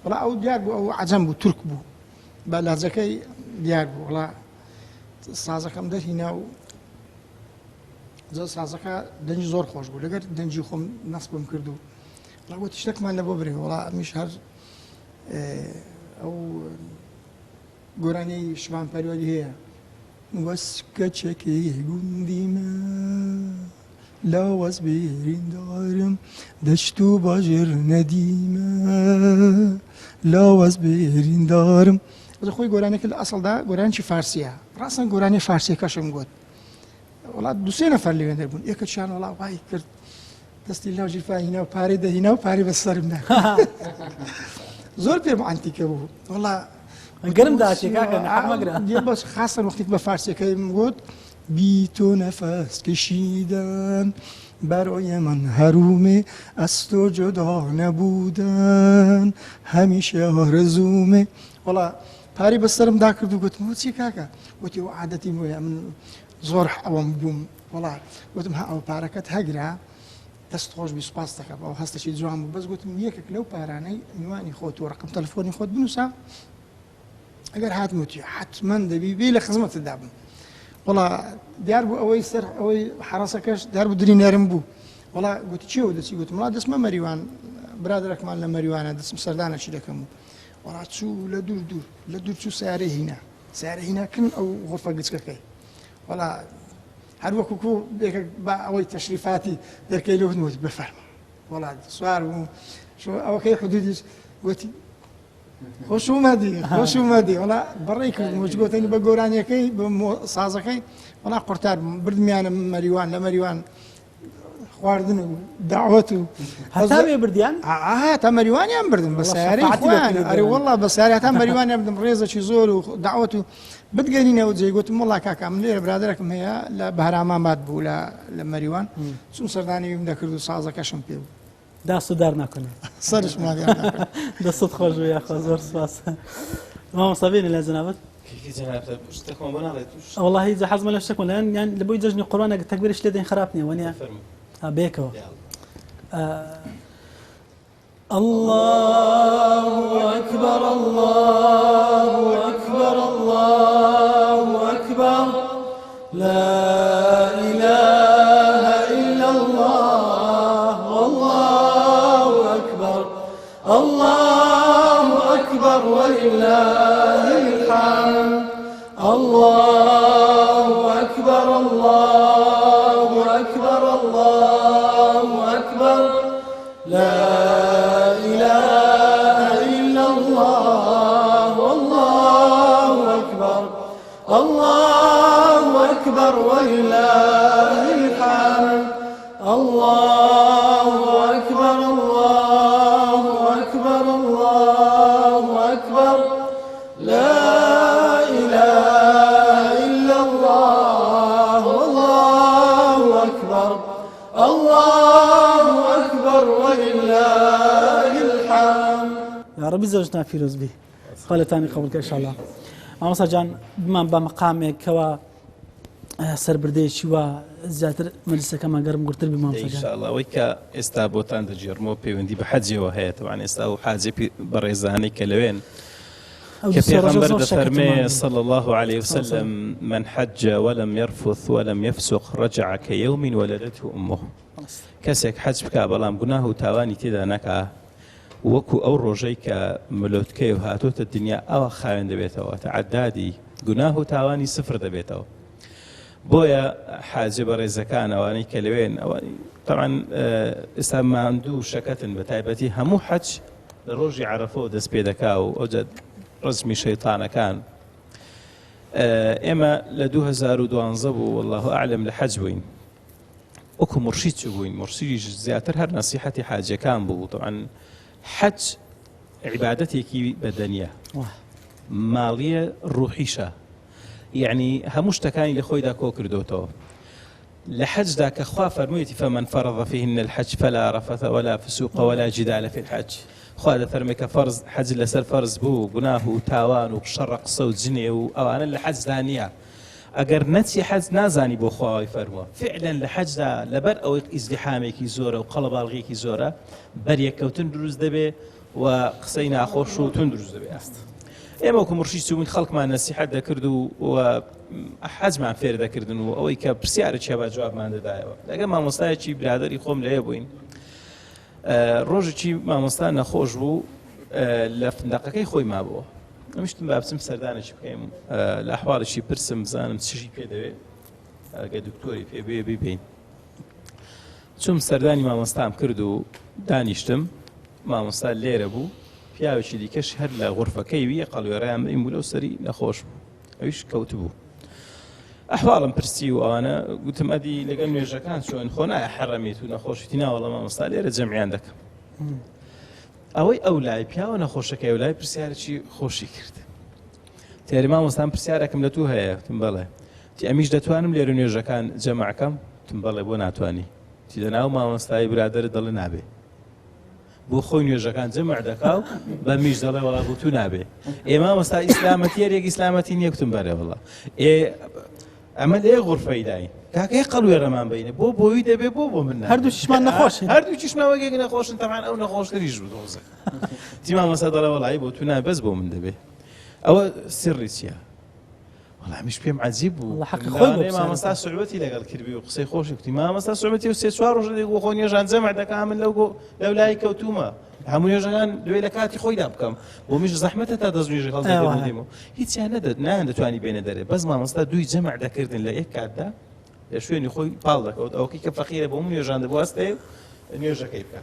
وڵا ئەو دیار بوو ئەو عەجەم بوو تورک بوو بە لهجەکەی دیار بوو وڵا سازەکەم دەرهینا و سازەکە دەنجی زۆر خۆش بوو لەگەر دەنجی خۆم نەسبم کرد و وڵا وتی شتێکمان لە بۆ برێ وڵا ئەمیش هەر ئەو گۆرانەی شمان پەروەری هەیە وەسکەچەکەی گوندیمە لاوەز بێریندارم دەشت و باژێر نەدیمە لاوەز بێریندارم خۆی گۆرانێکە لە ئەسڵدا گۆرانکی فارسیە ڕاستن گۆرانی فارسیەکەشم گوت وڵات دوسێ نەفەر لێوێنەر بوون یەکەچیان وڵا وای کرد دەستی لاو ژیرفاهینە و پارەی دەهینە و پارەی بەسەرم دا زۆر پێم ئەنتیکە بوو وڵا گەرم داچێ کاکە نەحەمەگرە بەس خاصن وەختی بە فارسیەکەیم گوت بی تۆ نەفەس کشیدن برای من هرومه از تو جدا نبودن همیشه آرزومه وڵا پاری بەسەرم دا کرد و گوتم چی کاکە وتی و عادەتی وەیە من زۆر ئەوەم بووم وڵا گوتم ها ئەو پارەکەت هەگرا دەست خۆش بی سوپاس دەکەم ئەو هەستێکی جوان بوو بەس گوتم یەکێک لەو پارانەی میوانی خۆت و ڕقم تەلەفۆنی خۆت بنووسە ئەگەر هاتموتی حتمما دەبی بێ لە خزمەتتدا بم وڵا دیار بوو ئەوەی سەر ئەوەی حراسەکەش دیار بوو درینەرم بوو وڵا گوتی چێوە دەچی گوتم وڵا دەستمە مەریوان برادرەکمان لە مەریوانە دەستم سەردانەشی دەکەم وڵا چوو لە دوور چوو سیارەی هینە سیارە هیناکردن ئەو غرفە گچکەکەی وڵا هەر وەکوکو بە ئەوەی تەشریفاتی دەرکەی لەوت وتی بفەرمە وڵا سوار بوو ئەوەکەی حدودیش وتی خۆش ومەدی وڵا بەڕێی کردم وچ گوتنی بە گۆرانیەکەی بە سازەکەی وڵا قورتار بردمیانە مەریوان لە مەریوان خواردن و داوەت و هەتا بێ بردیان تا مەریوانیان بردم بە سیارەی خۆیان ئەرێ وەڵا بە سیارەت تا مەریوانیان بردم ڕێزەکی زۆر و داوەت و بتگەنینەوە جێ گوتم وڵا کاکە من لێرە برادرێکم هەیە لە بەهراماباد بوو لە مەریوان چون سەردانیم دەکرد و سازەکەشم پێ بوو داست و دار ناکەنێ سەرش ماگیان ناکرد دەستت خۆش بوو یاخوا زۆر سوپاس مامۆستا بێنێ لە جەنابەت والله إذا حزم لا شك ولا يعني لبوي ججني قرآن تكبير إيش لدين خرابني ونيا بيكو الله أكبر الله أكبر الله أكبر لا إله إلا الله والله أكبر الله أكبر ولله الحمد الله أكبر الله أكبر الله أكبر لا إله إلا الله والله أكبر الله أكبر ولله الحمد الله أكبر الله أكبر الله أكبر لا إله إلا الله والله أكبر الله أكبر ولله الحمد يا ربي زوجنا فيروز بي خالتاني قبولك إن شاء الله مامۆستا جان بمان بە مەقامێکەوە سەربردەیەکی وە زیاتر مەجلیسەکەمان گەرم گورتر بی مامۆستا جان ئەوەی کە ئێستا بۆتان دەجێڕمەوە پەیوەندی بە حەجەوە هەیە تەوان ئێستا و حاجی بەڕێزانەی کە لەوێن کە پێغەمبەر دەفەرمێ صلى الله عليه وسلم من حج ولم يرفث ولم يفسق رجع كيوم ولدته أمه کەسێک حەج بکا بەڵام گوناه و تاوانی تێدا نەکا وەکو ئەو ڕۆژەی کە ملۆتکەی و هاتۆتە دنیا ئەوە خاوێن دەبێتەوە تەعەدادی گوناه و تاوانی سفر دەبێتەوە بۆیە حاجە بە ڕێزەکان ئەوانەی کە لەوێن ئەوانی طبعا ئێستا ماندوو شەکەتن بە تایبەتی هەموو حەج لە ڕۆژی عەرەفەوە دەست پێ دەکا و ئەوجە ڕزمی شەیطانەکان ئێمە لە 2012 بوو والله ئەعلەم لە حەج بووین وەکو مرشید چ بووین مرشیدیش زیاتر هەر نەسیحەتی حاجەکان بوو طبعا حەج عیبادەتێکی بەدەنیە ماڵیە ڕوحیشە یعنی هەموو شتەکانی لە خۆیدا کۆ کردوتەوە لە حەجدا کە خوا فەرموویەتی فمن فرض فيهن الحج فلا رفث ولا فسوق ولا جدال في الحج خوا دەفەرمێ کە فەرز حەج لەسەر فەرز بوو گوناه و تاوان و شەڕە قسە و جنێ و ئەوانە لە حەجدا نییە ئەگەر نەچی حەج نازانی بۆ خواوەی فەرمووە فعلا لە حەجدا لەبەر ئەوەی ئیزدیحامێکی زۆرە و قەڵەباڵغێکی زۆرە بەریەکەوتن دروست دەبێ و قسەی ناخۆش و تون دروست دەبێت ئێمە وەکو مرشید چووین خەڵکمان نەسیحەت دەکرد و حەجمان فێر دەکردن و ئەوەی کە پرسیارێکی هەبا جوابمان دەدایەوە لەگەڵ مامۆستایەکی برادەری خۆم لەوێ بووین ڕۆژێکی مامۆستا نەخۆش بوو لە فندقەکەی خۆی مابووە ئەمیشتم با بچم سەردانێکی بکەیم لە ئەحواڵێکی پرسم بزانم چی پێ دەوێت ئەگە دکتۆری پێ بێ ببین. چوم سەردانی مامۆستام کرد و دانیشتم، مامۆستا لێرە بوو، پیاوێکی دیکەش هەر لە غورفەکەی ویە قەڵوێڕیان بەئیم بوو لەو سەری نەخۆش بوو، ئەویش کەوت بوو. ئەحواڵم پرسی و ئەوانە گوتم ئەدی لەگەڵ نوێژەکان چۆن خۆ نایە حەڕەمێت و نەخۆشیتی ناوەڵە مامۆستا لێرە جەمعیان دەکەم. ئەوەی ئەو لای پیاوە نەخۆشەکەی و لای پرسیارێکی خۆشی کرد. تێری مامۆستام پرسیارێکم لە تو هەیە؟ وتم بەڵێ. تی ئەمیش دەتوانم لێرە نوێژەکان جەمعەکەم؟ وتم بەڵێ بۆ ناتوانی. تی لەناو مامۆستای برادەرت دەڵێ نابێ. بۆ خۆی نوێژەکان جەمع دەکا و بە میش دەڵێ وەڵا بۆ تو نابێ. ئێمە مامۆستا ئیسلامەتی هەرێک ئیسلامەتی نییە. وتم بەڵێ وەڵا. ئەمە لێ غورفەی داین. کاکەی قەڵوێڕەمان بینێ بۆ بۆی دەبێ بۆ من هەردووشمان نەخۆشن، هەردووکیشمان وەگێک نەخۆشن، تەمان ئەو نەخۆشتریش بوو دۆزە. تی مامۆستا دەڵێ وەڵی بۆ تو نابێ بەس بۆ من دەبێ. ئەوە سری چییە؟ وەڵامیش پێم عەجیب بوو. مامۆستا سوحبەتی لەگەڵ کردبی و قسەی خۆشی وتی مامۆستا سوحبەتی و سێ چوار ڕۆژ بۆ خۆ نوێژان جەمع دەکا من لەو لای کەوتومە هەموو نوێژەکان دوێ لە کاتی خۆیدا بکەم بۆ میش زەحمەتە تا دەستنوێژی هەڵدەدەمەوە هیچیان نەدەت نایان دەتوانی بێنە دەرێ بەس مامۆستا دوی جەمع دەکردن لە یەک کاتدا لە شوێنی خۆی پاڵ دەکەوت ئەوەی کە فەقیرە بۆ نوێژان دەبواستێ نوێژەکەی بکە.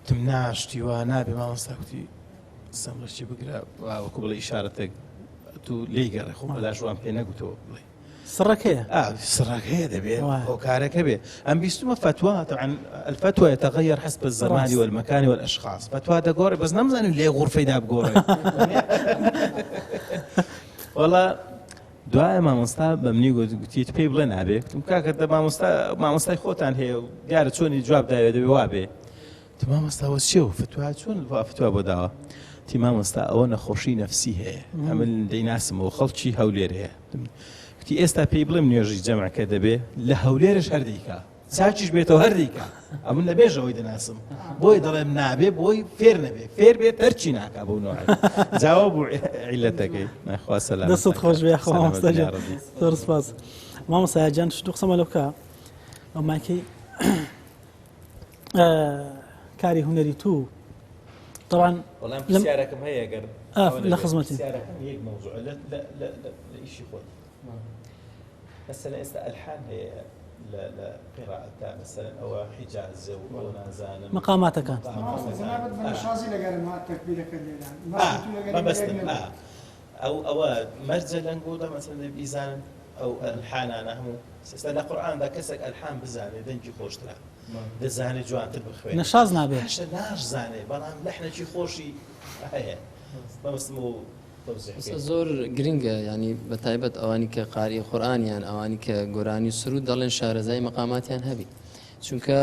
تم ناشتی وا نابێ مامۆستا کوتی سەمڕەشی بگرە وەکو بڵێ ئیشارەتێک تو لێی گەڕێ خۆ بەلا ژوان پێ نەگوتەوە بڵێ سڕەکەیە سڕەکەیە دەبێت ئەو کارەکە بێ. ئەم بیستمە فتوى طبعا الفتوى يتغير حسب الزمان والمكان والأشخاص. فتوى دەگۆڕێ بەس نەمزانم لێ غورفەیدا بگۆڕێ. وەڵا دوایە مامۆستا بە منی گوتیت پێی بڵێ نابێ. گوتم کاکە مامۆستای خۆتان هەیە و دیارە چۆنی جواب داوێ دەبێ وابێ. تی مامۆستا وە چێ و فتوى چۆن فتوى بۆ داوە؟ تی مامۆستا ئەوە نەخۆشی نەفسی هەیە ئەمە دەیناسمەوە خەڵکی هەولێر هەیە. تی ئێستا پێی بڵێم نوێژی جەمعەکە دەبێ لە هەولێرش هەردیکە چاچیش بێتەوە هەردیکە ئەمن لە بێژەوەی دەناسم بۆی دەڵێم نابێ بۆی فێر نەبێ فێر بێت هەرچی ناکا بۆ نوع جاواب بوو عیلەتەکەی ناخوا سەلامەت دەستت خۆش بێ خۆ مامۆستا جان زۆر سپاس. مامۆستا جان شتو قسەمە لە بکە ئەو ماکەی کاری هونەری تو طبعا وەڵام پرسیارەکەم هەیە ئەگەر لە خزمەتی پرسیارەکەم یەک مەوزوع لە ئیشی خۆت مثلا ئێستا ئەلحان هەیە لە قیراءەتە مثلا ئەوە حیجازە و ئەوە نازانم مەقاماتەکان شازی لەگەرم هات تەکبیرەکە لێدان مەبەستن ئەوە مەرجە لەنگۆدا مثلا بیزانن ئەو ئەلحانانە هەموو ئێستا لە قورئاندا کەسێک ئەلحان بزانێ دەنگی خۆشترا دەزانێت جوانتر بخوێنێت نەشاز نابێ هەشتا ناشزانێ بەڵام لەحنێکی خۆشی هەیە مەبەستم و زۆر گرنگە ینی بە تایبەت ئەوانی کە قاری قورئانیان ئەوانی کە گۆرانی سرود دەڵێن شارەزای مەقاماتیان هەبی چونکە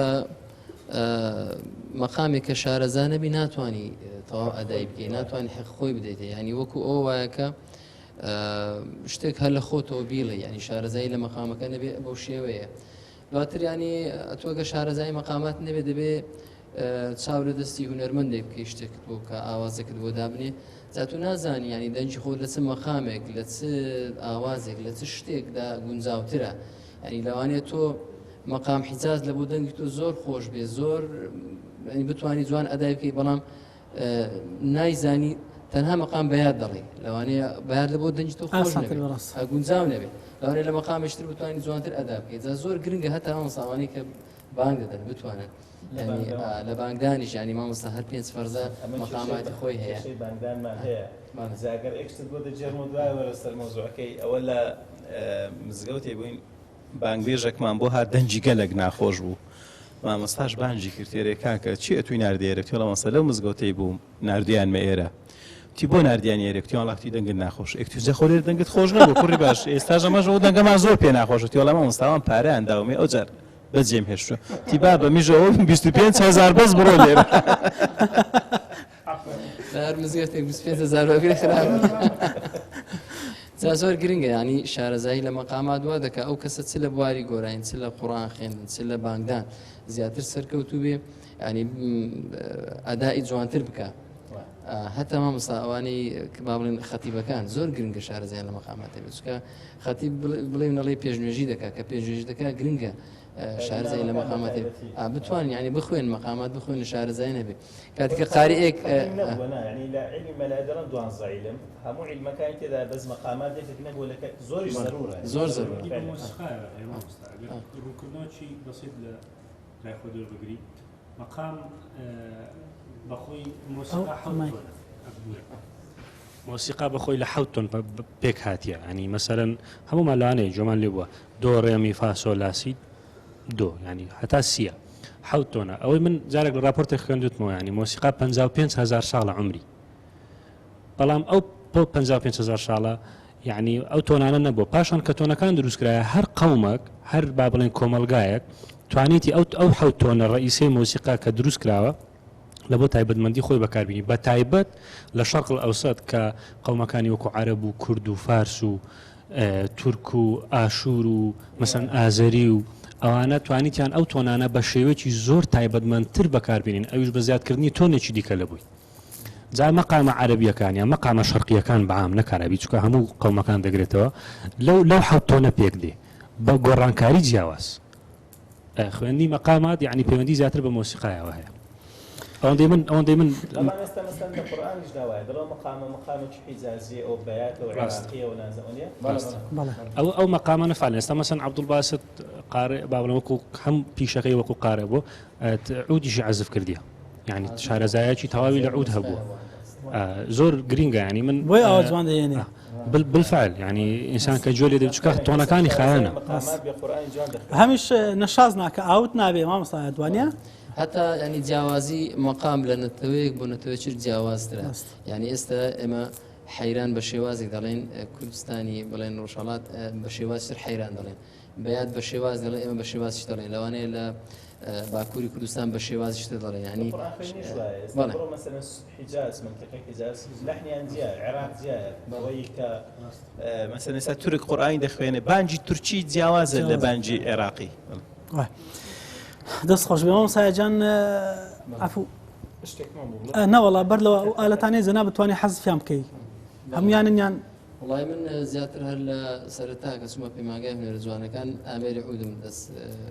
مەقامێک کە شارەزا نەبی ناتوانانی تەواو ئەدای بکەی ناتوانانی حەق خۆی بدەیتە ینی وەکو ئەو وایە کە شتێک هەر لە خۆتەوە بیڵێ ینی شارەزایی لە مەقامەکە نەبێ بەو شێوەیە دواتر ینی ئەتوەگە شارەزای مەقامات نەبێ دەبێ چاو لە دەستی هونەرمەندێک بکەی شتێک بۆ کە ئاوازێکت بۆ دابنێ زاتو نازانی ینی دەنجی خۆت لە چ مەقامێک لە چ ئاوازێک لە چ شتێکدا گونجاوترە ینی لەوانێت تۆ مەقام حیجاز لە بۆ دەنگی تۆ زۆر خۆش بێ زۆر بتوانی جوان ئەدای بکەی بەڵام نایزانی تەنها مەقام بەیاد دەڵێ لەوانەیە بەیاد لە بۆ دەنجی تۆ خۆش گونجاو نەبێت لەوانەیە لە مەقامێشتر بتوانی جوانتر ئەدا بکەیت زۆر گرنگە هەتا مامۆستاوانی کە بانگ دەدەن بتوانن لە بانگدانیش ینی مامۆستا هەر پێنج فەرزە مەقاماتی خۆی هەیە بانگدانمان هەیە زاگەر ئێکشتت بۆ دەجێڕمە دوای وەرەسەر مۆزوعەکەی ئەوە لە مزگەوتێ بووین بانگبێژێکمان بۆ هات دەنجی گەلێک ناخۆش بوو مامۆستاش بانجی کردێرێ کاکە چی ئەتوی ناردێرە تۆ لە مەسە لەو مزگەوتەی بووم نردیانمە ئێرە تی بۆ نردیانی ئێرەکتیان لاقتی دەنگت ناخۆش ئەکتوزە خۆلێر دەنگت خۆش نەبوو کوڕی باش ئێستا ژەمەژەوە دەنگەمان زۆر پێ ناخۆش تۆ لە مامۆستاوان پارەیان داومێ ئەو جار بەجێم هێشتووە تی با بە میژەوە 25,000 بەس بڕۆ لێرە هەر مزگەوتێک 25,000 وەگرێ خراپ جا زۆر گرنگە ینی شارەزایی لە مەقامات وا دەکە ئەو کەسە چ لە بواری گۆڕین چ لە قوڕان خوێندن چ لە بانگدان زیاتر سەرکەوتوو بێ ینی ئەدای جوانتر بکە هەتا مامۆستا ئەوانەی با بڵێن خەتیبەکان زۆر گرنگە شارەزایان لە مەقاماتێ بچکە خەتیب بڵێنەڵی پێشنوێژی دەکا کە پێشنوێژی دەکا گرنگە شارەزای لە مەقاماتێ بتوانین ینی بخوێن مەقامات بخوێن لە شارەزای نەبێ کاتێککە قاریئێک ینی لە علمی مەلادەڕەن دوانزە عیلم هەموو عیلمەکانی تێدا بەس مەقامات دێک نەبوو لە زۆریش ضرورە زۆر ضرورە ڕوونکردنەوەی بەسیط لە لای خۆ دەور بگریت مەقام بەخۆی مۆسیقا بەخۆی لە حەوت تۆن پێک هاتیە ینی مەسەرەن هەمومان لەوانەیە جۆمان لێ بووە دۆ ڕێمی فاسۆ لاسی دۆ ینی هەتا سیە حەوت تۆنە ئەوەی من جارێک لە راپۆرتێک خوێندوتمەوە ینی مۆسیقا 55,000 ساڵە عمری بەڵام ئەو 55,000 ساڵە یعنی ئەو تۆنانە نەبووە پاشان کە تۆنەکان دروستکرایە هەر قەومێک هەر با بڵێن کۆمەلگایەک توانیتی ئەو حەوت تۆنە ڕئیسەی مۆسیقا کە دروست کراوە لە بۆ تایبەتمەندی خۆی بەکاربیێنی بە تایبەت لە شەرق ئەوسەد کە قەومەکانی وەکو عەرەب و کورد و فارس و تورک و ئاشور و مەسەن ئازەری و ئەوانە توانیتیان ئەو تۆنانە بە شێوەیەکی زۆر تایبەتمەندتر بەکاربیێنین ئەویش بە زیادکردنی تۆنێکی دیکە لە بووی جا مەقامە عەرەبیەکانیان مەقامە شەرقیەکان بەعام نەکارابی چونکە هەموو قەومەکان دەگرێتەوە لەو حەوت تۆنە پێک دێ بە گۆڕانکاری جیاواز خوێندی مەقامات یعنی پەیوەندی زیاتر بە مۆسیقایەوە هەیە ئەوەندەی من ئێستا مەسەن لە قورئانیش داوایە دەڵێ مەقامێکی حیجازیە ئەو بەیاتە و عێراقیە و نازەوەنیە ئەو مەقامە نەفعالن ئێستا مەسەن عەبدولباست قارئ با بڵێن وەکو هەم پیشەکەی وەکو قارئ بوو عودیشی عەزف کردیە یعنی شارەزایەکی تەواوی لە عود هەبووە زۆر گرینگە ینی من بۆی ئەوە جوان دەێنێ بالفعل يعني إنسان كجولي ده بتشكه تونا كاني خيانة هەمیش نەشاز ناکە ئاوت نابێ مامۆستا دوانیە حتا ینی جیاوازی مەقام لە نەتەوەیەک بۆ نەتەوەیەکی جیاوازترە یعنی ئێستا ئێمە حەیران بە شێوازێک دەڵێن کوردستانی بڵێن ڕۆژهەڵات بە شێوازتر حەیران دەڵێن بەیاد بە شێواز دەڵێن ئێمە بە شێوازی دەڵێن لەوانەیە لە باکووری کوردستان بە شێوازی دەڵێن ینی مەسەن ئێستا تورک قورئانی دەخوێنێ بانجی تورکی جیاوازە لە بانجی عێراقی دەست خۆش بێ مامۆستایەجان عەفوو نەوەڵا بەر لەوە ئالەتانەی زەنا بتوانێت حەزفیان بکەی هەمویانیان وڵای من زیاتر هەر لە سەرەتا کە چوومە پەیمانگای هونەرە جوانەکان ئامێری عودم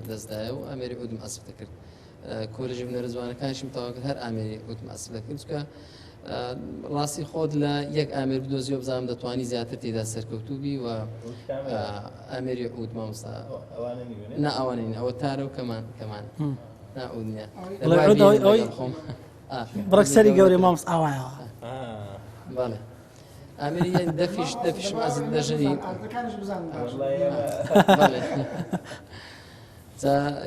دەستدایە و ئامێری عودم ئەسف دەکرد کۆلێژی هونەرە جوانەکانیشم تەواو هەر ئامێری عودم ئەسف دەکرد چونکە ڕاستی خۆت لە یەک ئامێر بدۆزیەوە بزانم دەتوانی زیاتر تێدا سەرکەوتوبی و ئامێری عود مامۆستا نا ئەوانین ئەوە تارە و کەمان ناعود نییە بڕەکسەری گەورەی مامۆستا ئاوایەوە بەڵێ ئامێری دەفیش مازن دەژنی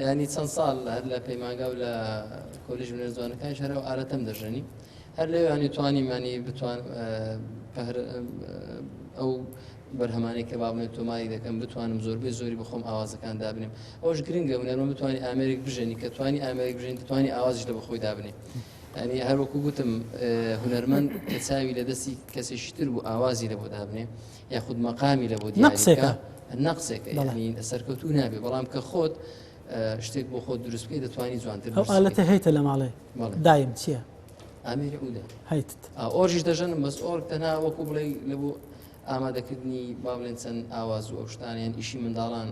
ینی چەند ساڵ هەر لە پەیمانگا و لە کۆلێژ هونەرە جوانەکانی هەر ئەو ئالەتەم دەژەنی هەر لەوێ توانیمانی بتوان ئەو بەرهەمانەی کە بابنێت تۆماری دەکەم بتوانم زۆری بخۆم ئاوازەکان دابنێم ئەوش گرنگە هونەرمە بتوانانی ئامێرێک بژێنی کە توانی ئامێرێک بژێن دەتوانی ئاوازیش لە بەخۆی دابنێ ینی هەروەکو گوتم هونەرمەند کە چاوی لە دەستی کەسێکی تر بوو ئاوازی لە بۆ دابنێ یاخود مەقامی لە بۆ دیارەکە نەقسێکە ینی سەرکەوتوو نابێ بەڵام کە خۆت شتێک بۆ خۆت دروست بکەی دەتوانی جوانتر ئەو ئالەتە هەیتە لە ماڵێ دایم چییە؟ ئامێری عودە هەیتت ئۆرژیش دەژەنم بەس ئۆر تەنها وەکو بڵێ لە بۆ ئامادەکردنی با بڵێن چەند ئاواز و ئەو شتانیان ئیشی منداڵان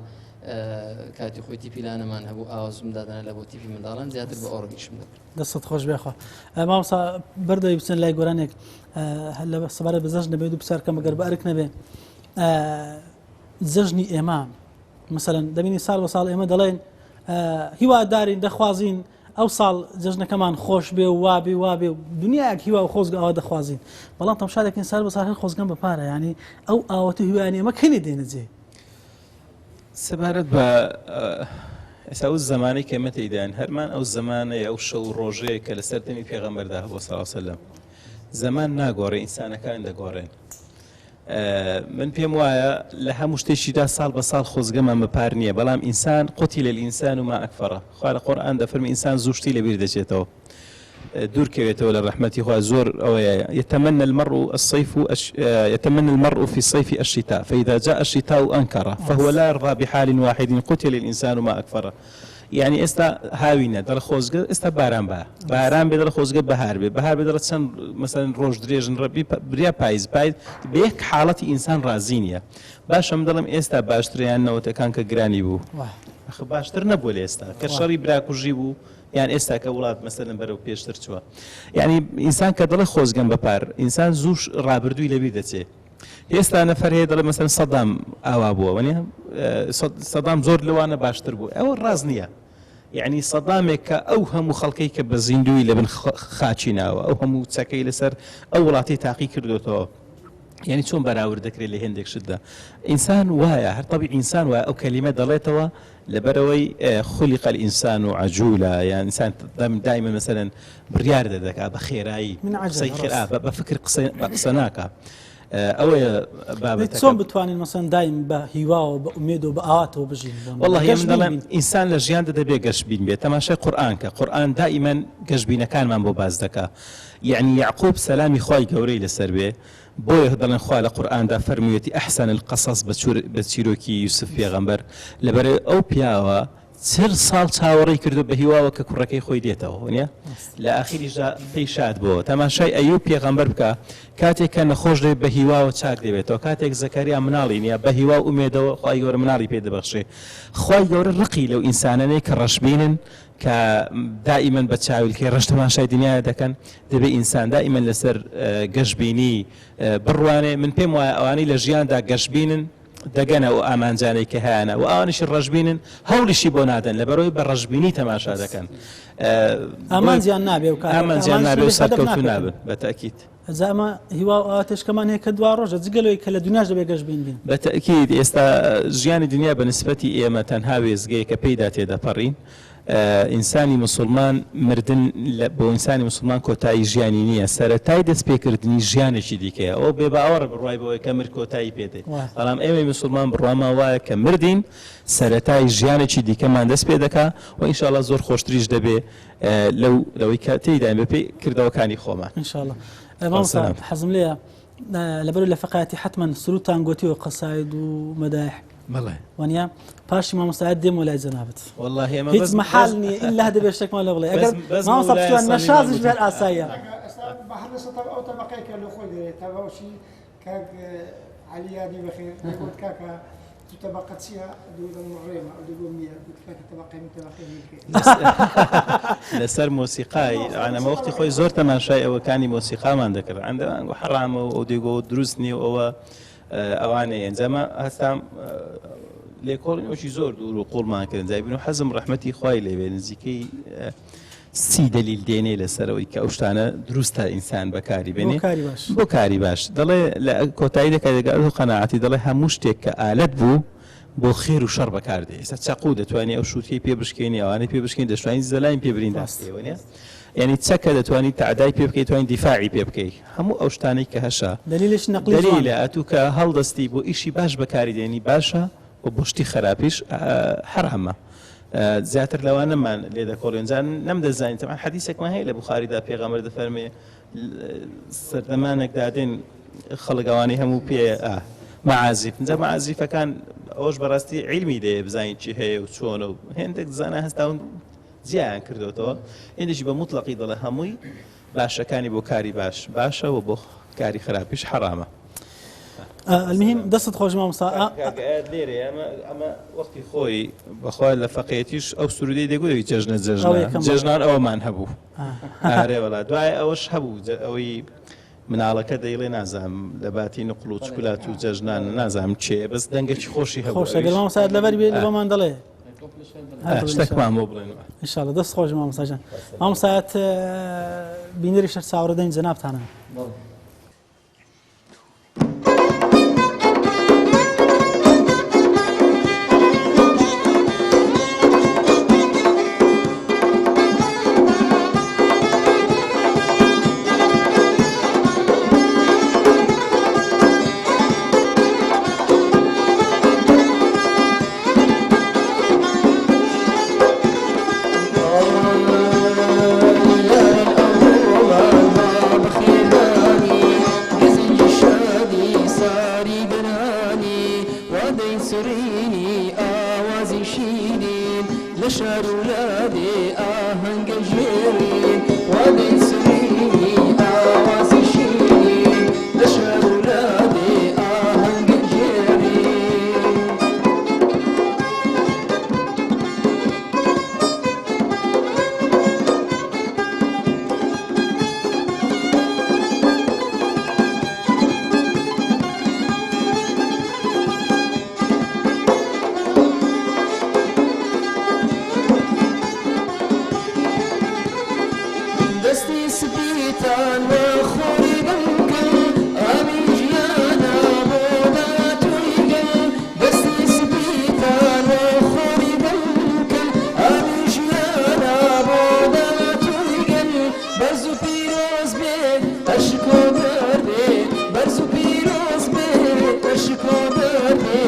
کاتی خۆی تیپی لانەمان هەبوو ئاوازم دادەنە لە بۆ تیپی منداڵان زیاتر بە ئۆڕگیشم دەکرد دەستت خۆش بێخوا مامۆستا بەردەوی بچن لای گۆرانێک لە سەبارە بە جەژن نەبێت و بچارکە مەگەر بە ئەرک نەبێ جەژنی ئێمە مەسەلەن دەبینی ساڵ بە ساڵ ئێمە دەڵێن هیوادارین دەخوازین ئەو ساڵ جەژنەکەمان خۆش بێ و وابێ و دنیایەک هیوا و خۆزگە ئەوە دەخوازین بەڵام تەماشادێکین سال بە ساڵ هەر خۆزگەم بەپارە ینی ئەو ئاوەتە هیوایانی ئێمە کەنی دێنەجێ سەبارەت بە ئێستا ئەو زمانەی کە ئێمە تێدایان هەرمان ئەو زمانەیە ئەو شەو ڕۆژەیە کە لە سەردەمی پێغەمبەردا هەبووە سەڵڵاهو عەلەیهی وسەلەم زەمان ناگۆڕێ ئینسانەکان دەگۆڕێن من پێم وایە لە هەموو شتێکیدا ساڵ بە ساڵ خۆزگەمان بەپار نییە بەڵام ئینسان قوتیل الئینسان ما ئەکفەرە خوا لە قورئان دەفەرمێ ئینسان زوو شتی لەبیر دەچێتەوە دوورکەوێتەوە لە ڕەحمەتی خوا زۆر ئەوەیە يتمنى المرء في الصيف الشتاء فإذا جاء الشتاء أنكره فهو لا يرضى بحال واحد قتل الإنسان ما أكفره یعنی ئێستا هاوینە دەڵ خۆزگە ئێستا باران باران بێ دەڵ خۆزگە بەهار بێ دەڵ چەند مەسەن ڕۆژ درێژن ڕەبی بریا پاییز بە یەک حاڵەتی ئینسان ڕازی نییە باشم دەڵم ئێستا باشتریان نەوەتەکان کە گرانی بوو باشتر نەبوو لە ئێستا کە شەڕی براکوژی بوو یان ئێستا کە وڵات مەسەلەن بەرەو پێشتر چووە یعنی ئینسان کە دەڵێ خۆزگەم بەپار ئینسان زووش ڕابردووی لەبی دەچێت ئێستا نەفەر هەیە دەڵێ مەسەن سەدام ئاوا بووە وەنیە سەدام زۆر لەوانە باشتر بوو ئەوە ڕاز نییە یعنی سەدامێک کە ئەو هەموو خەڵکەی کە بە زیندوی لە بن خاچی ناوە ئەو هەموو چەکەی لەسەر ئەو وڵاتی تاقی کردوێتەوە یعنی چۆن بەراورد دەکرێت لە هێندێک شتدا ئینسان وایە هەر طبیعی ئینسان وایە ئەو کەلیمە دەڵێتەوە لەبەرەوەی خولق الئینسان عجولا یان ئینسان دائما مثلا بڕیار دەدەکات بە خێرایی بە فکر قسە ناکە ئەوەیە بابەت چۆن بتوانین مەسەن دایم بە هیواوە بە ئومێد و بە ئاواتەوە بژین والله دەڵێن ئینسان لە ژیان دەبێ گەشتبین بێت تەماشای قورئان کە قورئان دائما گەشتبینەکانمان بۆ باز دەکات یعنی یعقوب سەلامی خوای گەورەی لەسەر بێ بۆیە دەڵێن خوا لە قورئاندا فەرموویەتی ئەحسن القەسەس بە چیرۆکی یوسف پێغەمبەر لەبەرەوەی ئەو پیاوە چل ساڵ چاوەڕێی کردو بە هیواوە کە کوڕەکەی خۆی دێتەوە نیە لە ئاخریشدا پێی شاد بووە تەماشای ئەیوب پێغەمبەر بکە کاتێک کە نەخۆش دەبێت بە هیواوە چاک دەبێتەوە کاتێک زەکەریا مناڵی نییە بە هیوا و ئومێدەوە خوای گەورە مناڵی پێ دەبەخشێ خوای گەورە ڕقی لەو ئینسانانەی کە ڕەشبینن کە دائما بە چاویلکەی ڕەش تەماشای دنیا دەکەن دەبێت ئینسان دائما لەسەر گەشتبینی بڕوانێ من پێم وایە ئەوانەی لە ژیاندا گەشتبینن دەگەنە و ئامانجانەی کە هیانە و ئەوانیشی ڕەشبینن هەوڵیشی بۆ نادەن لەبەرەوەی بە ڕەشبینی تەماشا دەکەن ئامانجیان نابێ و ئامانجیان نابێ و سەرکەوتو نابن بەتەکید ئەزامە هیوا ئاتشکەمان هەیە کە دوا ڕۆژە جگەلەوەی کە لە دنیاش دەبێ گەشتبین بین بەتەکید ئێستا ژیانی دنیا بە نسبەتی ئێمە تەنها وێزگەیە کە پێیدا تێدەپەڕین ئینسانی مسلمان مردن بۆ ئینسانی مسلمان کۆتایی ژیانی نییە سەرەتای دەستپێکردنی ژیانێکی دیکەیە ئەو بێ باوەڕ بڕوای بەوەی کە مرد کۆتایی پێدێت بەڵام ئێمەی مسلمان بڕوامان وایە کە مردین سەرەتای ژیانێکی دیکەمان دەست پێ دەکا و ئینشاءالله زۆر خۆشتریش دەبێ لەوەی کە تێیدا بە پێی کردەوەکانی خۆمان ئینشاءالله مامۆستا حەزم لێیە لەبەر لە فەقاتی حتمما سروتان گوتیوە قەساید و مەدایح بەڵێ وانیا پاشی مامۆستا دێم وەلای جەنابەت والله ئێمە هیچ مەحال نییە ئللا هەدەبێ شتێکمان لێ بڵێ ئەگەر مامۆستا بچوان نەشازش بێت ئاساییە ئەو تەبەقەی کە لە خۆی دەوێت تەبەوشی کاک عەلیادی بەخێر دەگوت کاکە تو طبقة سيا دول المعرمة أو دول مية بتفاك طبقة من طبقة لسر موسيقى أنا ما وقتي خوي زرت من شيء أو كاني موسيقى ما ذكر عندنا حرام أو ديجو دروسني أو أواني إنزما هستام ليكون وشي زور دور قول ما كان زي بينو حزم رحمتي خوي لي بنزيكي سی دلیل دێنێ لەسەرەوەی کە ئەوشتانە دروستە ئینسان بەکاری بێنێ بۆ کاری باش دەڵێ لە کۆتایی دەکات دەگات قەناعەتی دەڵێ هەموو شتێک کە ئالەت بوو بۆ خێر و شەڕ بەکاردێ ئێستا چەقو دەتوانێت ئەو شووتەی پێ بشکێنی ئەوانەی پێ بشکێن دەشوانی زەلاین پێ برین دەستێوە یعنی چەکە دەتوانیت تعدای پێ بکەیت توانین دیفاعی پێ بکەیت هەموو ئەو شتانەی کە هەشە دلیلش نەقلی دلیلە ئەتوو کە هەڵدەستی بۆ ئیشی باش بەکاری دێنی باشە و بۆ شتی خراپیش حرامە زیاتر لەوانەمان لێ دەکۆڵێنجان نەمدەزانین تەمان حەدیثێکمان هەیە لە بوخاریدا پێغەمبەر دەفەرمێ سەردەمانێک دادێن خەڵک ئەوانەی هەموو پێ مەعازیف اینجا مەعازیفەکان ئەوش بەڕاستی عیلمی دەیە بزانین چی هەیە و چۆنە و هێندێک زانە هەستاون جیایان کردوێتەوە هێندێکی بە مطلقی دەڵێ هەمووی باشەکانی بۆ کاری باشە و بۆ کاری خراپیش حرامە المهم دەست خۆش مامۆستا لێرە ئەمە وەختی خۆی بەخوا لە فەقێتیش ئەو سرودەی دەگوێت جەژنە جەژنان ئەوەمان هەبوو ئارێ وڵات دوای ئەوەش هەبوو ئەوەی مناڵەکە دەیڵێ نازانم لە باتی نقڵ و چکولات و جەژنان نازانم چێ بەس دەنگێکی خۆشی هەبوو خۆشەگەر مامۆستا لەبەر بێ لەوەمان دەڵێ شتێکمان بۆ بڵێن ئینشاءالله دەست خۆش مامۆستاجان مامۆستایەت بینەری شەر چاوەڕێدەین جەنابتانە لشار ولادي آهنگ جيرين ودين سريني آواز شيرين لشار ولادي آهنگ جيرين دستي سبيتان وخوري بنقل أمي جيانا بودات ويقل دستي سبيتان وخوري بنقل أمي جيانا بودات ويقل برزو بيروز بيت أشكو دردي برزو بيروز بيت أشكو دردي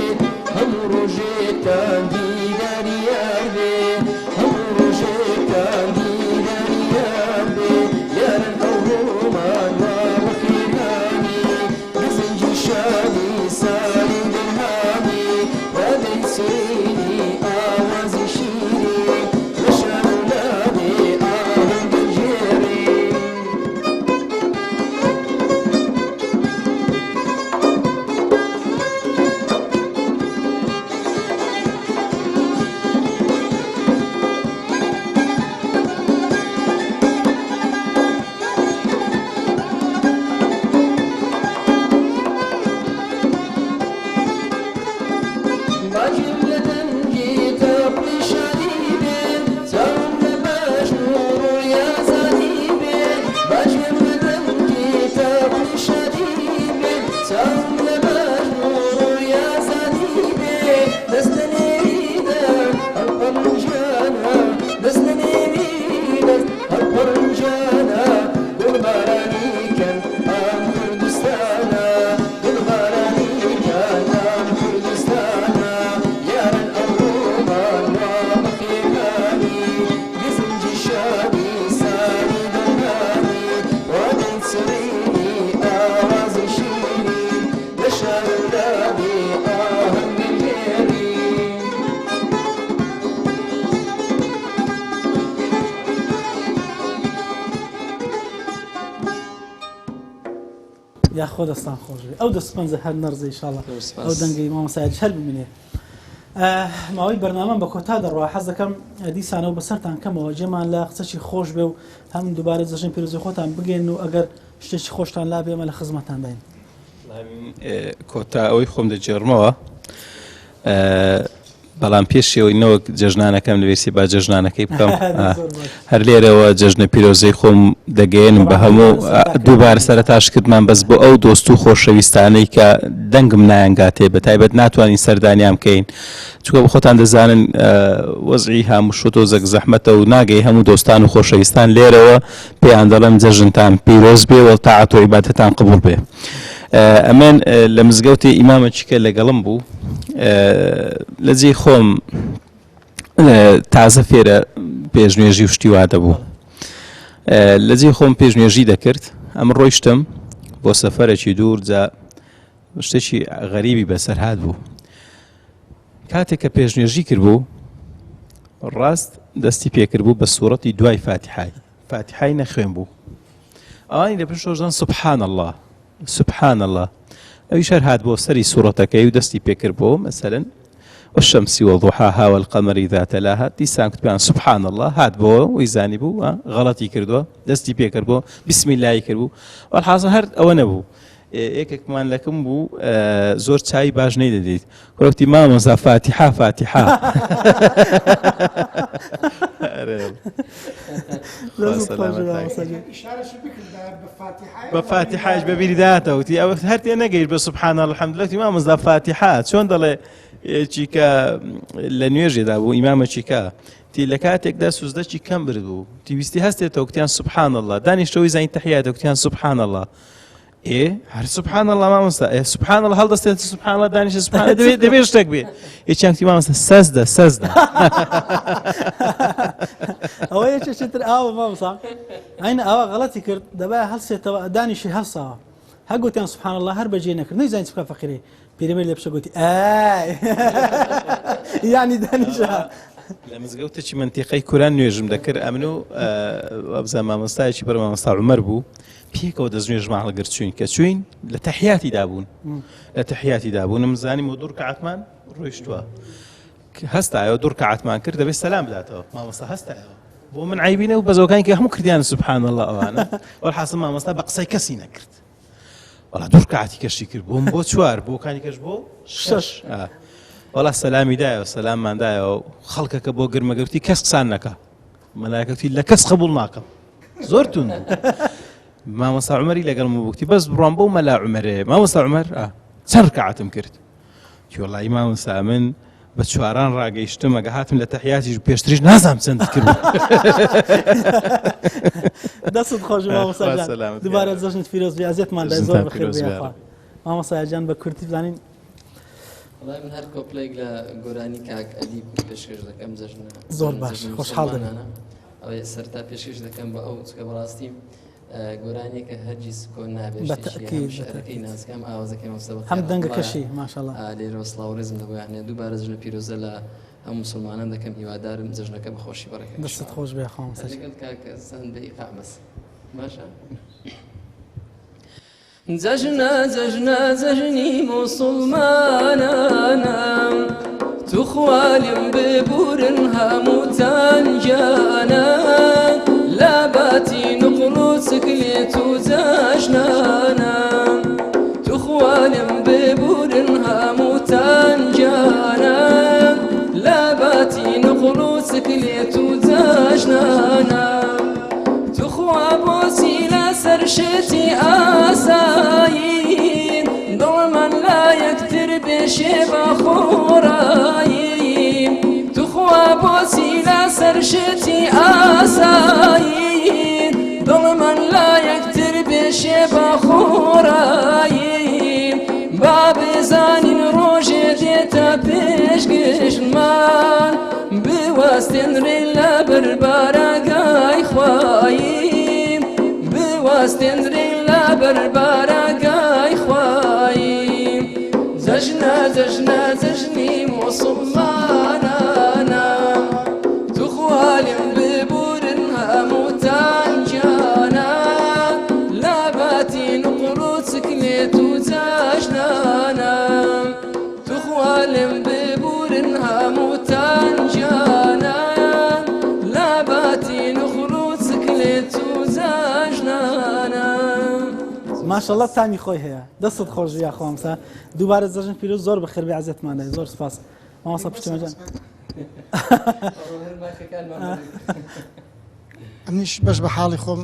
هم روجيتان ديداري ياردي هم روجيتان ديداري ياردي يارن أورومان وبخيراني بزنجي شاني سالي درهاني ودي سريني آوازي شيري لشان ولادي آهن بالجيري ما جملة جيت أبني شريبين سوم مجنون يا زهيبين ما جملة جيت أبني شريبين سوم مجنون يا زهيبين دستني ريدا البرنجانا دستني ريدا البرنجانا بالغراني كان أم كردستانا بالغراني كان أم كردستانا يارن أورومان وبخيراني بزنجي شاني سالي درهاني ودين سريني آواز شيرين لشار ولادي آهن بالليلي یا خۆ دەستان خۆشی ئەو دەستپەنجە هەر نەرزە ئینشاڵڵا ئەو دەنگەی مامۆسایەتی هەر ببینێ ماوەی بەرنامەم بە کۆتا دەڕوا حەز دەکەم دیسانەوە بەسەرتان کەمەوە جێمان لە قسەی خۆش بێ و هەم دووبارە جەژن پیرۆزی خۆتان بگەین و ئەگەر شتێکی خۆشتان لا بێمە لە خزمەتان داین کۆتا ئەوەی خۆم دەجێڕمەوە بەڵام پێشەوەی نەوەک جەژنانەکەم لەوێسی با جەژنانەکەی بکەم هەر لێرەوە جەژنە پیرۆزەی خۆم دەگەێنم بە هەموو دووبارە سەرەتاش کردمان بەس بۆ ئەو دۆست و خۆشەویستانەی کە دەنگم نایەنگاتێ بە تایبەت ناتوانین سەردانیان بکەین چونکە بە خۆتان دەزانن وەزعی هەموو شتۆزەک زەحمەتە و ناگەی هەموو دۆستان و خۆشەویستان لێرەوە پێیان دەڵێم جەژنتان پیرۆز بێ و تاعات و عیبادەتان قبول بێ ئەمن لە مزگەوتی ئیمامە چیکە لەگەڵم بوو لە جێی خۆم تازە فێرە پێشنوێژی و شتی وا دەبوو لە جێی خۆم پێشنوێژی دەکرد ئەم ڕۆیشتم بۆ سەفەرێکی دوور جا شتێکی غەریبی بەسەر هات بوو کاتێک کە پێشنوێژی کرد بوو ڕاست دەستی پێکرد بوو بە سوورەتی دوای فاتحای نەخوێن بوو ئەوانی لە پێش ڕۆژان سوبحان الله سبحان الله ئەویش هەر هات بۆ سەری سوورەتەکەی و دەستی پێکرد بۆ مەسەلەن والشمس وضحاها والقمر إذا تلاها دیسان کتبیان سبحان الله هات بۆ ویزانی بوو غەڵەتی کردووە دەستی پێکرد بۆ بسم الله کرد بوو والحاصل هەر ئەوە نەبوو یەکێکمان لەکەم بوو زۆر چای باش نەیدەدیت وەکتی مامۆستا فاتحە فاتحە بە فاتحاش بەبیری داتەوتی ئەوە هەر تێ نەگەیت بە سبحان الله الحەمدولله مامۆستا فاتحە چۆن دەڵێ چیکە لە نوێژێدا بوو ئیمامە چیکە تی لە کاتێکدا سوزدەکی کەم برد بوو تیویستی هەستێتەوە کتیان سبحان الله دانیشتەوەی زین تەحیاتە کتیان سبحان الله هەر سبحان الله مامۆستا سبحان الله هەڵدەستێت سبحان الله دانیشتە سبحان الله دەبێت شتێک بێ هیچیان کتی مامۆستا سەزدە سەزدە ئەوە یەکێکتر ئاوە مامۆستا ئاینە ئەوە غەڵەتی کرد دەبای هەڵسێتەوە دانیشی هەڵساوە هەر گوتیان سبحان الله هەر بەجێ نەکرد نەیزانی چ بکە فەقیرێ پیرەمێر لێ پشە گوتی ئای ینی دەنیشە لە مزگەوتێکی منتیقەی کوران نوێژم دەکرد ئەمن و ئەبزان مامۆستایەکی بەر مامۆستا عومەر بوو پێکەوە دەستنوێژ ماڵەگەر چوین کە چوین لە تەحیاتی دابوون لە تەحیاتی دابوونم زانیم و دوور کەعاتمان ڕۆیشتووە هەستایەوە دوور کەعاتمان کرد دەبێت سەلام بداتەوە مامۆستا هەستایەوە بۆ من عیبینە و بەزەوەکانی کە هەموو کردیان سوبحان الله ئەوانە وەڵحاسم مامۆستا بە قسەی کەسی نەکرد وەڵا دوور کەعاتی کەشی کرد بۆم بۆ چوار بۆکانی کەش بۆ شەش وەڵا سەلامی دایەوە سەلامماندایەوە خەڵکەکە بۆ گرمەگرتی کەس قسان نەکە مەلایکەتی لە کەس قبول ناکەم زۆر تون مامۆستا عومەری لەگەڵم بووکتی بەس بڕوان بۆ مەلا عومەرێ مامۆستا عومەر چەند ڕکعاتم کرد وەڵی مامۆستا من بە چواران ڕاگەیشتم ئەگە هاتم لە تەحیاتیش پێشتریش نازانم چەند کرد دەست خۆش مامۆستا دووبارە جەژنت پیرۆز بێ ئازێتماندا زۆر بەخێر بێ مامۆستا جان بە کورتی بزانین والله من هەر کۆپلێک لە گۆرانی کاک ئەلی پێشکەش دەکەم جەژنە زۆر باش خۆشحاڵ دەبێت ئەوەی سەرتا پێشکەش دەکەم بە ئەو چکە بەڕاستی گۆرانێکە هەرگیز کۆن نابێتەکەی نازکەم ئاوازەکەی مەستەبە هەم دەنگەکەشی ماشەڵڵا لێرە سڵاو و ڕێزم دەبوویانێ دووبارە جژنە پیرۆزە لە هەموو مسلمانان دەکەم هیوادارم جژنەکە بەخۆشی بەڕێکە دەستت خۆش بێ خۆم لەگەڵ کاکە سەند بە ئیقا بەس باشە جژنە جژنە جژنی مسلمانانم توخوالم ببورن هەمووتان گیانە لا باتی نقڵ و سکلێت و جەژنانە توخوالم ببورن هەمووتان گیانە لا باتی نقڵ و سکلێت و جەژنانە توخوا بۆچی لەسەر شێتی ئاسایین دڵمان لا یەکتر بێشێ بە خۆڕایین توخوا بۆچی لەسەر شێتی ئاسایین دڵمان لا یەکتر بێشێ بە خۆڕایین با بزانین ڕۆژێ دێتە پێشگەشتمان بوەستێنرێ لە بەربارەگای خواییم بوەستێنرێ لە بەربارەگای خواییم جەژنە جەژنە جەژنی مسلمانانە توخوالم ببورن هەمووتان گیانە لا باتی نقڵ و سکلێت و جەژنانە توخوالم ببورن هەمووتان گیانە لا باتی نقڵ و سکلێت و جەژنانە ماشەڵڵا تامی خۆی هەیە دەستت خۆش بێ خۆمسا دووبارە جەژن پیرۆز زۆر بەخێر بێ عەزیەتمانە زۆر سپاس مامۆستا پشتیوانجان ئەمنیش بەش بە حاڵی خۆم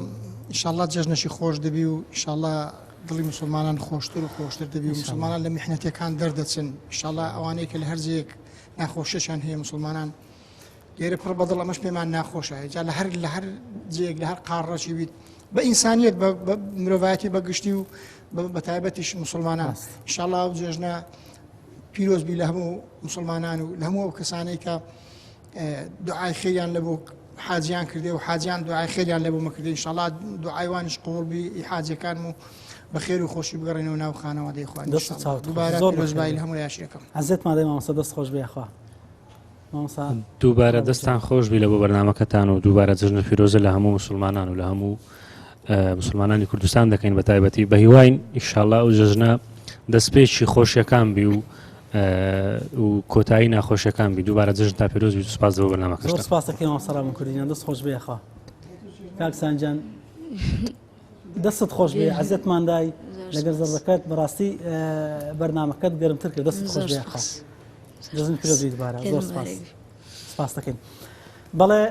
ئینشاءڵڵا جەژنەشی خۆش دەبی و ئینشاءڵڵا دڵی مسلمانان خۆشتر و خۆشتر دەبی و مسلمانان لە میحنەتەکان دەردەچن ئینشاءڵڵا ئەوانەیە کە لە هەر جێیەک ناخۆشیشان هەیە مسلمانان لێرە پڕ بەدڵ ئەمەش پێمان ناخۆشە جا لە هەر جێیەک لە هەر قاڕەشی بیت بە ئینسانیەت بە مرۆڤایەتی بەگشتی و بە تایبەتیش مسلمانان ئینشاءڵڵا ئەو جێژنە پیرۆز بی لە هەموو مسلمانان و لە هەموو ئەو کەسانەی کە دوعای خێریان لە بۆ حاجیان کردێ و حاجیان دوعای خێریان لە بۆ مەکردێ ئینشاءڵڵا دوعایوانش قبوڵ بی حاجەکانم و بەخێر و خۆشی بگەڕێنەوە ناو خانەوە دەیخوان دووبارە پیرۆزبایی لە هەموو یاشیەکەم عەزیەتمان دەی مامۆستا دەست خۆش بێ خوا مامۆستا دووبارە دەستان خۆش بی لە بۆ بەرنامەکەتان و دووبارە جژنە پیرۆزە لە هەموو مسلمانان و لە هەموو مسلمانانی کوردستان دەکەین بە تایبەتی بە هیواین ئینشاءڵڵا و جژنە دەستپێکی خۆشیەکان بی و کۆتایی ناخۆشیەکان بی دووبارە جژن تا پیرۆز بی سپاس بۆ بەرنامەکەشتان زۆر سپاس دەکەین مامۆستا ڕامون کوردینیان دەست خۆش بێ خوا کاک سانجان دەستت خۆش بێ عەزیەتمان دای لەگەر زەڕەکەت بەڕاستی بەرنامەکەت گەرمتر کرد دەستت خۆش بێ خوا جەژن پیرۆز بی دووبارە زۆر سپاس دەکەین بەڵێ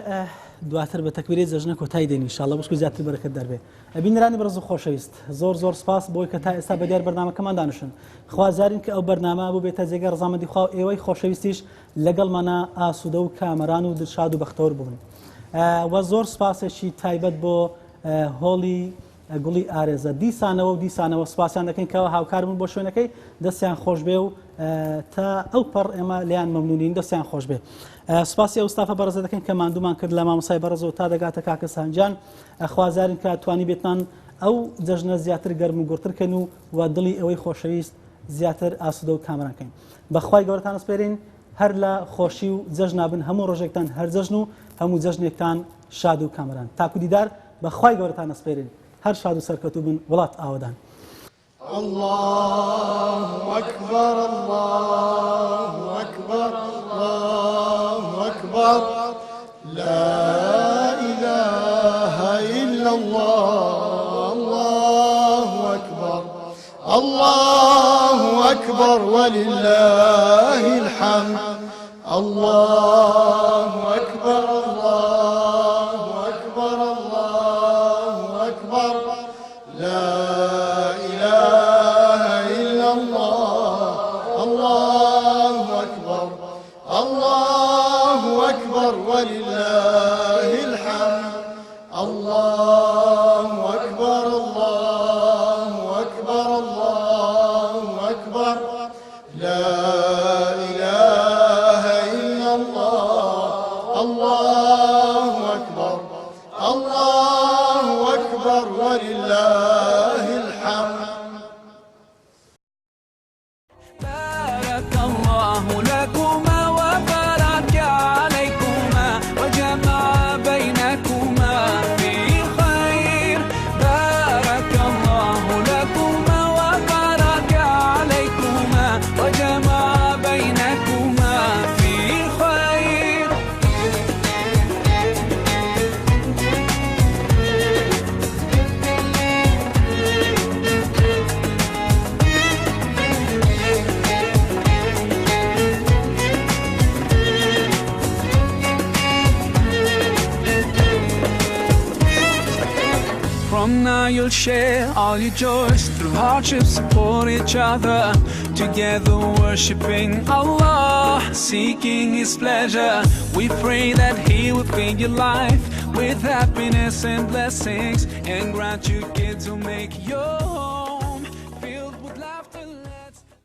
دواتر بە تەکبیری جەژنە کۆتایی دێنین ئینشاءڵڵا بۆشکو زیاتر بەرەکەت دەربێ ئەبینەرانی بەڕێز و خۆشەویست زۆر سپاس بۆی کە تا ئێستا بەدیار بەرنامەکەمان دانیشن خوازارین کە ئەو بەرنامە بوو بێتە جێگە ڕەزامەندی خوا و ئێوەی خۆشەویستیش لەگەڵمانە ئاسوودە و کامەران و دڵشاد و بەختەوەر بوون و زۆر سپاسێکی تایبەت بۆ هۆڵی گوڵی ئارێزە دیسانەوە سپاسیان دەکەین کەەوە هاوکاربوون بۆ شوێنەکەی دەستیان خۆش بێ و تا ئەو پەڕ ئێمە لیان مەمنونین دەستیان خۆش بێ سپاسی ئەوستافە بەڕێزە دەکەین کە ماندوومان کرد لە مامۆسای بەڕێزەوە تا دەگاتە کاکە سانجان خوازارین کە توانی بێتمان ئەو جەژنە زیاتر گەرم و گورترکەن و دڵی ئەوەی خۆشەویست زیاتر ئاسوودە و کامرانکەین بەخوای گەورەتان ئەسپێرین هەر لە خۆشی و جەژنابن هەموو ڕۆژێکتان هەر جەژن و هەموو جەژنێکتان شاد و کامران تاکو دیدار بەخوای گەورەتان ئەسپێرین هەر شاد و سەرکەوتوو بن وڵات ئاوەدان. الله أكبر الله أكبر الله أكبر لا إله إلا الله الله أكبر الله أكبر ولله الحمد الله أكبر الله أكبر الله أكبر لا إله إلا الله الله أكبر الله أكبر ولله الحمد الله أكبر الله أكبر الله أكبر لا إله إلا الله الله أكبر الله أكبر ولله الحمد. بارك الله لكما وبارك عليكما وجمع بينكما في خير. بارك الله لكما وبارك عليكما وجمع بينكما في خير. From now you'll share all your joys, through hardships support each other, together worshipping Allah, seeking His pleasure. We pray that He will fill your life with happiness and blessings and grant you kids who make your